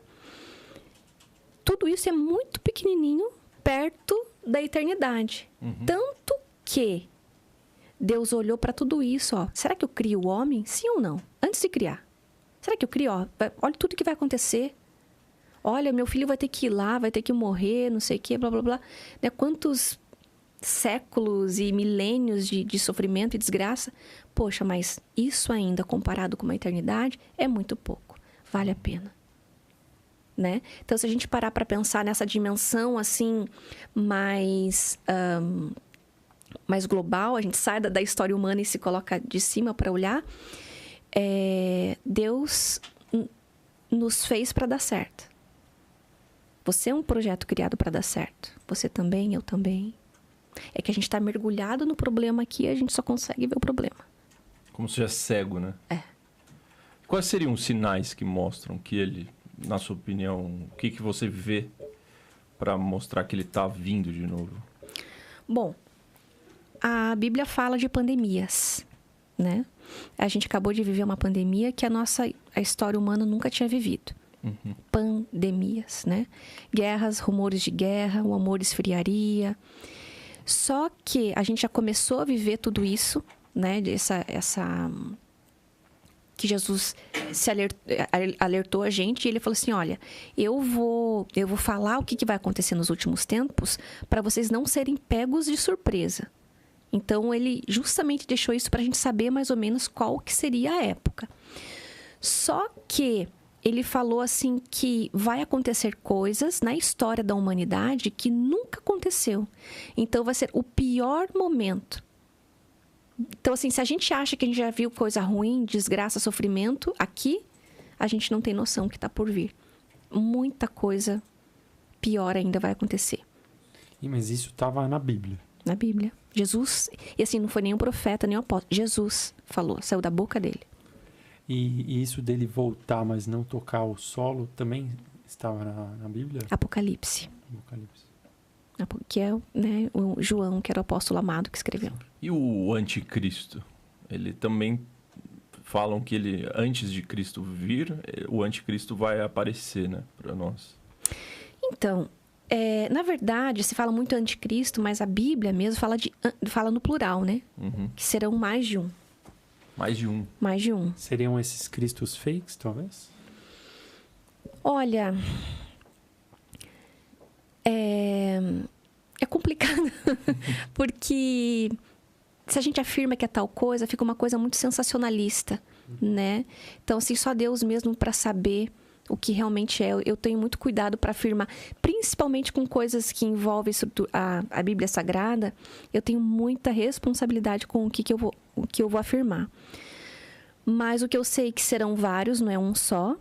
tudo isso é muito pequenininho perto da eternidade. Tanto que Deus olhou para tudo isso, ó. Será que eu crio o homem? Sim ou não? Antes de criar. Será que eu crio? Ó, olha tudo que vai acontecer. Olha, meu filho vai ter que ir lá, vai ter que morrer, não sei o quê, blá, blá, blá. Né? Quantos séculos e milênios de sofrimento e desgraça. Poxa, mas isso ainda comparado com uma eternidade é muito pouco. Vale a pena. Né? Então, se a gente parar para pensar nessa dimensão assim mais global, a gente sai da história humana e se coloca de cima para olhar, Deus nos fez para dar certo. Você é um projeto criado para dar certo. Você também, eu também. É que a gente está mergulhado no problema aqui e a gente só consegue ver o problema. Como se é cego, né? É. Quais seriam os sinais que mostram que ele, na sua opinião, o que você vê para mostrar que ele está vindo de novo? Bom, a Bíblia fala de pandemias, né? A gente acabou de viver uma pandemia que a história humana nunca tinha vivido. Pandemias, né? Guerras, rumores de guerra, o amor esfriaria. Só que a gente já começou a viver tudo isso, né? Que Jesus se alertou a gente e ele falou assim, olha, eu vou falar o que vai acontecer nos últimos tempos para vocês não serem pegos de surpresa. Então, ele justamente deixou isso para a gente saber mais ou menos qual que seria a época. Só que ele falou assim que vai acontecer coisas na história da humanidade que nunca aconteceu. Então, vai ser o pior momento. Então, assim, se a gente acha que a gente já viu coisa ruim, desgraça, sofrimento, aqui, a gente não tem noção que está por vir. Muita coisa pior ainda vai acontecer. Mas isso estava na Bíblia. Na Bíblia. Jesus, e assim, não foi nenhum profeta, nenhum apóstolo. Jesus falou, saiu da boca dele. E isso dele voltar, mas não tocar o solo, também estava na Bíblia? Apocalipse. Apocalipse. Que é, né, o João, que era o apóstolo amado, que escreveu. E o anticristo? Ele também falam que ele, antes de Cristo vir, o anticristo vai aparecer, né, para nós. Então, na verdade, se fala muito anticristo, mas a Bíblia mesmo fala no plural, né? Que serão mais de um. Mais de um. Mais de um. Seriam esses cristos fakes, talvez? Olha, é complicado, porque se a gente afirma que é tal coisa, fica uma coisa muito sensacionalista, né? Então, assim, só Deus mesmo para saber o que realmente é. Eu tenho muito cuidado para afirmar, principalmente com coisas que envolvem a Bíblia Sagrada, eu tenho muita responsabilidade com o que eu vou afirmar. Mas o que eu sei que serão vários, não é um só,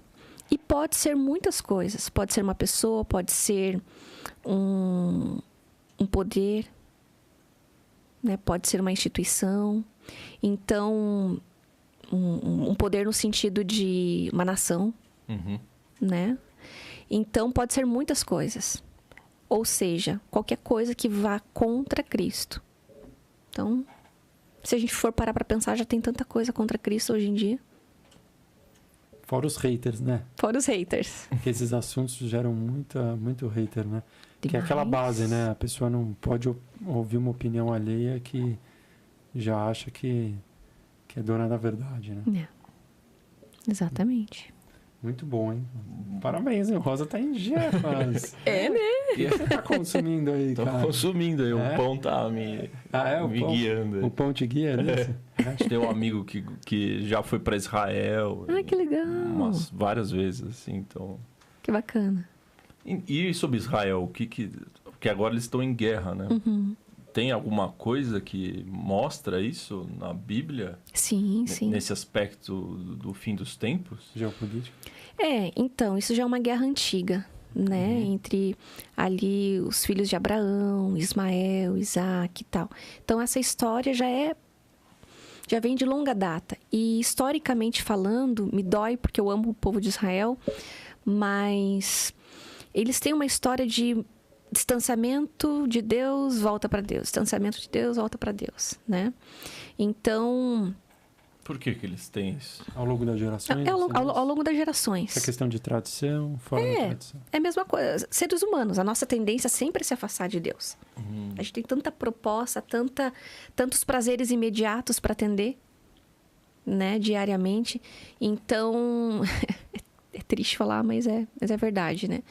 e pode ser muitas coisas. Pode ser uma pessoa, pode ser um poder, né? Pode ser uma instituição. Então, um poder no sentido de uma nação, né? Então, pode ser muitas coisas. Ou seja, qualquer coisa que vá contra Cristo. Então, se a gente for parar para pensar, já tem tanta coisa contra Cristo hoje em dia. Fora os haters, né? Fora os haters. Porque esses assuntos geram muito hater, né? Demais. Que é aquela base, né? A pessoa não pode ouvir uma opinião alheia que já acha que é dona da verdade, né? Exatamente. Muito bom, hein? Parabéns, hein? O Rosa tá em dia, mas... né? O que você tá consumindo aí, cara? Tô consumindo aí, o pão tá me guiando. O pão te guia, né? A gente tem um amigo que já foi para Israel. Ah, que legal. Várias vezes, assim, então... Que bacana. E sobre Israel, porque agora eles estão em guerra, né? Tem alguma coisa que mostra isso na Bíblia? Sim, sim. Nesse aspecto do fim dos tempos? Geopolítico? Então, isso já é uma guerra antiga, né? Entre ali os filhos de Abraão, Ismael, Isaac e tal. Então, essa história já vem de longa data. E, historicamente falando, me dói porque eu amo o povo de Israel, mas eles têm uma história de distanciamento de Deus, volta para Deus. Distanciamento de Deus, volta para Deus, né? Então... Por que eles têm isso? Ao longo das gerações? Ao longo das gerações. Essa questão de tradição, fora da tradição. É a mesma coisa. Seres humanos, a nossa tendência é sempre se afastar de Deus. A gente tem tanta proposta, tantos prazeres imediatos para atender, né, diariamente. Então, é triste falar, mas é verdade, né?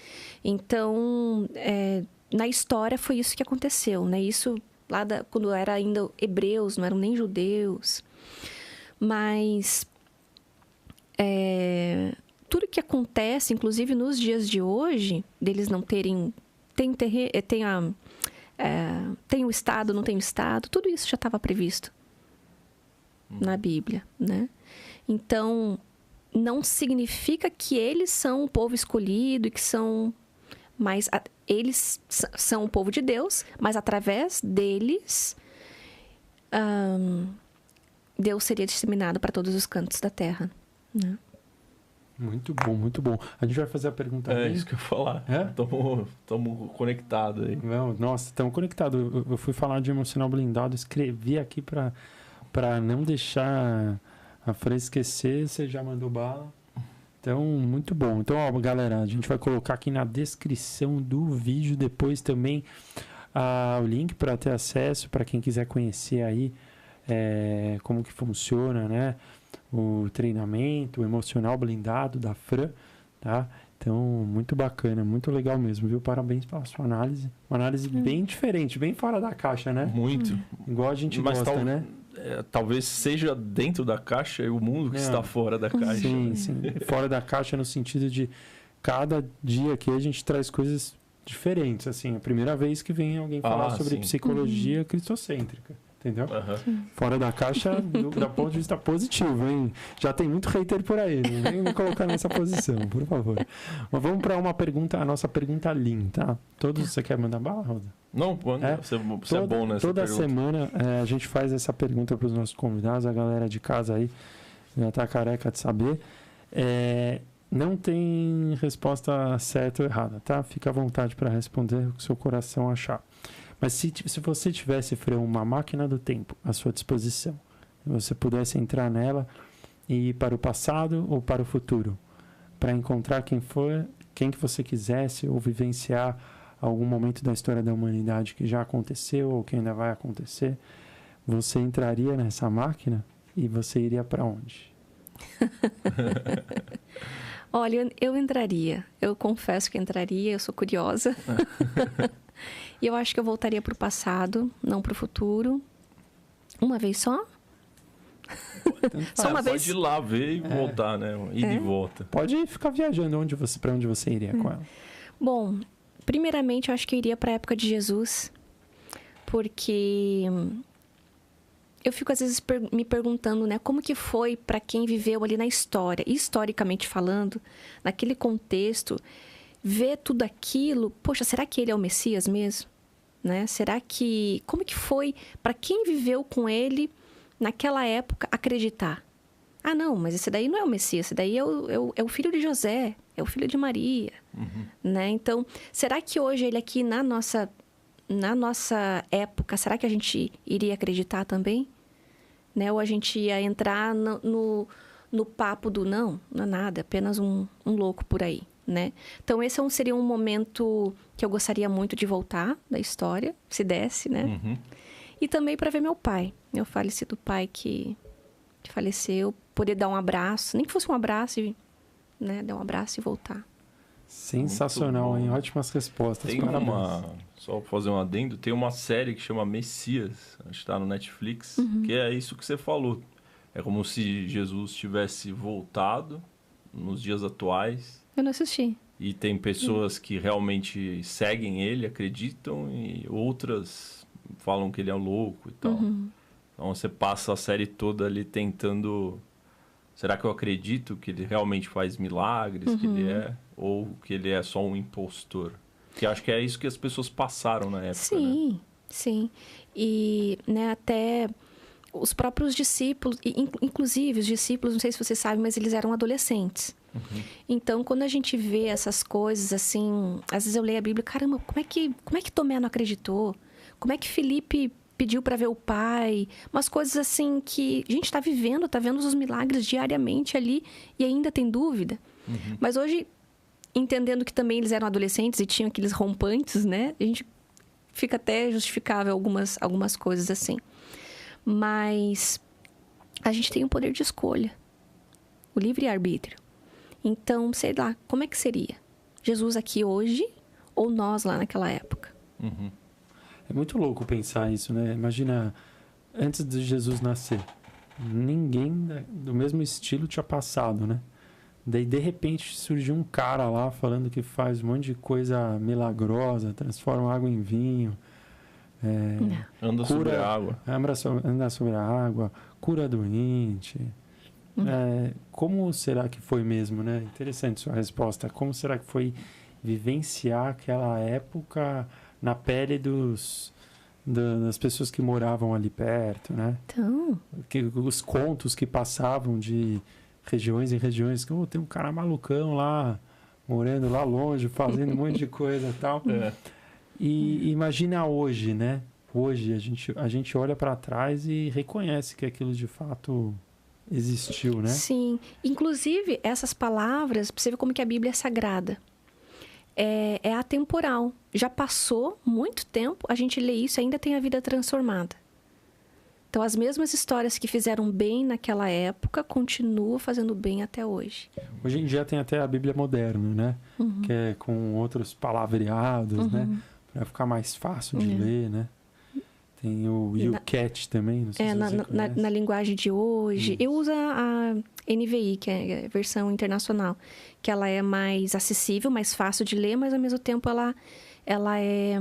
Então, na história foi isso que aconteceu, né? Isso lá quando era ainda hebreus, não eram nem judeus. Mas tudo que acontece, inclusive nos dias de hoje, deles não terem... Tem o Estado, não tem o Estado, tudo isso já estava previsto na Bíblia, né? Então, não significa que eles são o povo escolhido e que são... Mas eles são o povo de Deus, mas através deles... Deus seria disseminado para todos os cantos da terra, né? Muito bom, muito bom. A gente vai fazer a pergunta aí. Isso que eu ia falar. Estamos conectados aí. Nossa, estamos conectados. Eu fui falar de emocional blindado, escrevi aqui para não deixar a Fran esquecer. Você já mandou bala. Então, muito bom. Então, ó, galera, a gente vai colocar aqui na descrição do vídeo depois também o link para ter acesso, para quem quiser conhecer aí como que funciona, né? O treinamento, o emocional blindado da Fran, tá? Então, muito bacana, muito legal mesmo, viu? Parabéns pela sua análise. Uma análise bem diferente, bem fora da caixa, né? Muito. Igual a gente gosta, né? Talvez seja dentro da caixa e o mundo que está fora da caixa. Sim, sim. Fora da caixa no sentido de cada dia aqui a gente traz coisas diferentes, assim. É a primeira vez que vem alguém falar sobre psicologia cristocêntrica. Entendeu? Fora da caixa, do ponto de vista positivo, hein? Já tem muito hater por aí, não vem me colocar nessa posição, por favor. Mas vamos para a nossa pergunta Lean, tá? Você quer mandar bala, Roda? Não, você é bom nessa toda pergunta. semana a gente faz essa pergunta para os nossos convidados, a galera de casa aí já tá careca de saber. Não tem resposta certa ou errada, tá? Fica à vontade para responder o que o seu coração achar. Mas se você tivesse, Fran, uma máquina do tempo à sua disposição, você pudesse entrar nela e ir para o passado ou para o futuro, para encontrar quem que você quisesse ou vivenciar algum momento da história da humanidade que já aconteceu ou que ainda vai acontecer, você entraria nessa máquina e você iria para onde? Olha, eu entraria. Eu confesso que entraria, eu sou curiosa. E eu acho que eu voltaria para o passado, não para o futuro. Uma vez só? Só uma vez? Pode ir lá ver e voltar, né? Ida e volta. Pode ficar viajando para onde você iria com ela. Bom, primeiramente eu acho que eu iria para a época de Jesus. Porque eu fico às vezes me perguntando, né? Como que foi para quem viveu ali na história, historicamente falando, naquele contexto... Ver tudo aquilo, poxa, será que ele é o Messias mesmo? Né? Como que foi para quem viveu com ele naquela época acreditar? Ah, não, mas esse daí não é o Messias, esse daí é o filho de José, é o filho de Maria. Né? Então, será que hoje ele aqui na nossa época, será que a gente iria acreditar também? Né? Ou a gente ia entrar no papo do não é nada, é apenas um louco por aí. Né? Então, esse seria um momento que eu gostaria muito de voltar da história, se desse, né? E também para ver meu falecido pai que faleceu, poder dar um abraço, nem que fosse um abraço, né? Dar um abraço e voltar. Sensacional, hein? Ótimas respostas. Tem só pra fazer um adendo, tem uma série que chama Messias, acho que está no Netflix, que é isso que você falou. É como se Jesus tivesse voltado nos dias atuais. Eu não assisti. E tem pessoas que realmente seguem ele, acreditam, e outras falam que ele é louco e tal. Então você passa a série toda ali tentando... Será que eu acredito que ele realmente faz milagres, que ele é? ou que ele é só um impostor? Que acho que é isso que as pessoas passaram na época, Sim, né? sim. E, né, até os próprios discípulos, inclusive os discípulos, não sei se você sabe, mas eles eram adolescentes. Então, quando a gente vê essas coisas assim, às vezes eu leio a Bíblia, caramba, como é que Tomé não acreditou? Como é que Felipe pediu para ver o pai? Umas coisas assim que a gente está vivendo, está vendo os milagres diariamente ali e ainda tem dúvida. Mas hoje, entendendo que também eles eram adolescentes e tinham aqueles rompantes, né? A gente fica até justificável algumas coisas assim. Mas a gente tem um poder de escolha, o livre-arbítrio. Então, sei lá, como é que seria? Jesus aqui hoje ou nós lá naquela época? É muito louco pensar isso, né? Imagina, antes de Jesus nascer, ninguém do mesmo estilo tinha passado, né? Daí, de repente, surgiu um cara lá falando que faz um monte de coisa milagrosa, transforma água em vinho, Anda sobre a água. anda sobre a água, cura doente. Como será que foi mesmo, né? Interessante sua resposta. Como será que foi vivenciar aquela época na pele das pessoas que moravam ali perto, né? Então, Os contos que passavam de regiões em regiões, que tem um cara malucão lá, morando lá longe, fazendo um monte de coisa e tal. E imagina hoje, né? Hoje a gente olha para trás e reconhece que aquilo de fato existiu, né? sim. Inclusive, essas palavras, você vê como que a Bíblia é sagrada. É atemporal. Já passou muito tempo, a gente lê isso e ainda tem a vida transformada. Então, as mesmas histórias que fizeram bem naquela época continuam fazendo bem até hoje. Hoje em dia tem até a Bíblia moderna, né? Que é com outros palavreados, né? Para ficar mais fácil de ler, né? Tem o YouCat também, não sei se você conhece. Na linguagem de hoje. Eu uso a NVI, que é a versão internacional, que ela é mais acessível, mais fácil de ler, mas ao mesmo tempo ela é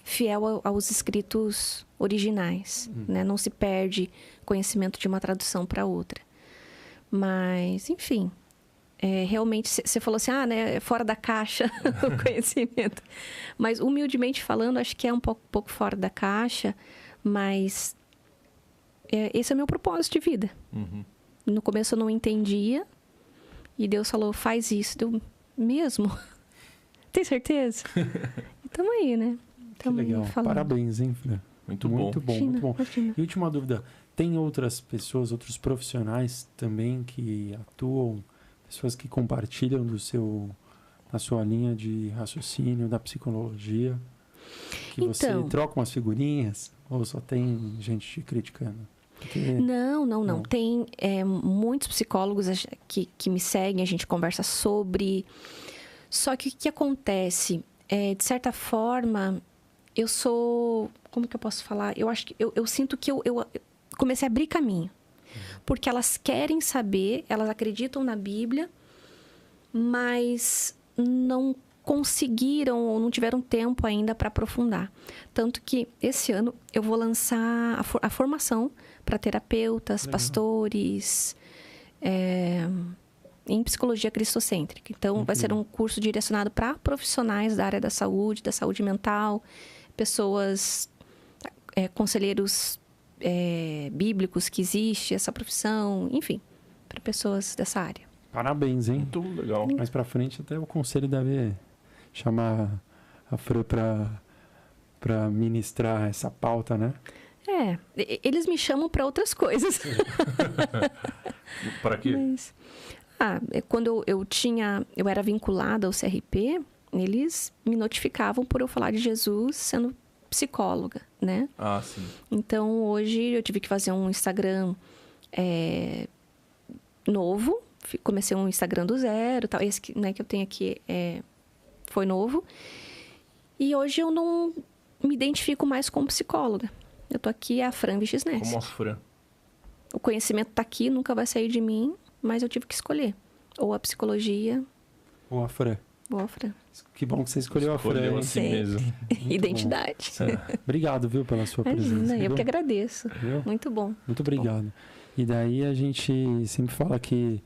fiel aos escritos originais, né? Não se perde conhecimento de uma tradução para outra. Mas, enfim, realmente, você falou assim, né, fora da caixa o conhecimento. Mas, humildemente falando, acho que é um pouco fora da caixa, mas esse é o meu propósito de vida. No começo eu não entendia, e Deus falou, faz isso. Deu, mesmo? Tem certeza? E tamo aí, né? Que legal. Parabéns, hein, Fran? Muito bom. Muito bom. Imagina. E última dúvida, tem outras pessoas, outros profissionais também que atuam, pessoas que compartilham da sua linha de raciocínio, da psicologia, que você troca umas figurinhas ou só tem gente te criticando? Não. Tem muitos psicólogos que me seguem, a gente conversa sobre. Só que o que acontece? De certa forma, eu sou... Como que eu posso falar? Eu acho que eu sinto que eu comecei a abrir caminho. Porque elas querem saber, elas acreditam na Bíblia, mas não conseguiram ou não tiveram tempo ainda para aprofundar. Tanto que esse ano eu vou lançar a formação para terapeutas, pastores, em psicologia cristocêntrica. Então, vai ser um curso direcionado para profissionais da área da saúde mental, pessoas, conselheiros bíblicos que existe essa profissão, enfim, para pessoas dessa área. Parabéns, hein? Muito legal. Mais pra frente até o conselho deve chamar a Fran pra ministrar essa pauta, né? Eles me chamam para outras coisas. Para quê? Mas, quando eu era vinculada ao CRP, eles me notificavam por eu falar de Jesus sendo psicóloga, né? Sim. Então, hoje eu tive que fazer um Instagram novo. Comecei um Instagram do zero, tal. Esse que eu tenho aqui foi novo. E hoje eu não me identifico mais como psicóloga. Eu tô aqui, a Fran Vichisnes. Como a Fran. O conhecimento tá aqui, nunca vai sair de mim, mas eu tive que escolher. Ou a psicologia... Ou a Fran. Ou a Fran. Que bom que você escolheu a Fran. Assim mesmo. Identidade. Obrigado, viu, pela sua presença. Eu que agradeço. Viu? Muito bom. Muito obrigado. E daí a gente sempre fala que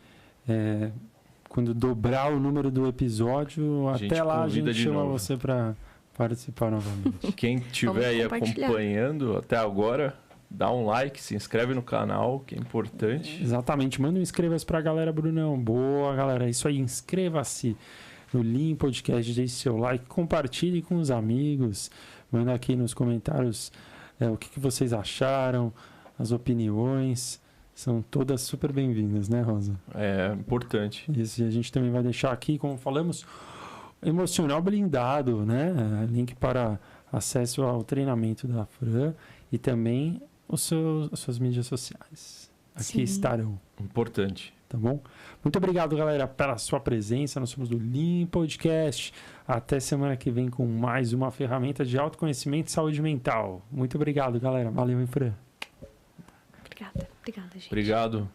quando dobrar o número do episódio, até lá a gente chama você para participar novamente. Quem estiver aí acompanhando até agora, dá um like, se inscreve no canal, que é importante. Exatamente. Manda um inscreva-se pra galera, Brunão. Boa, galera. É isso aí. Inscreva-se no Lean Podcast, deixe seu like, compartilhe com os amigos. Manda aqui nos comentários o que vocês acharam, as opiniões. São todas super bem-vindas, né, Rosa? É importante. Isso, e a gente também vai deixar aqui, como falamos, emocional blindado, né? Link para acesso ao treinamento da Fran e também as suas mídias sociais. Aqui estarão. Importante. Tá bom? Muito obrigado, galera, pela sua presença. Nós somos do Lean Podcast. Até semana que vem com mais uma ferramenta de autoconhecimento e saúde mental. Muito obrigado, galera. Valeu, hein, Fran? Obrigada, gente. Obrigado.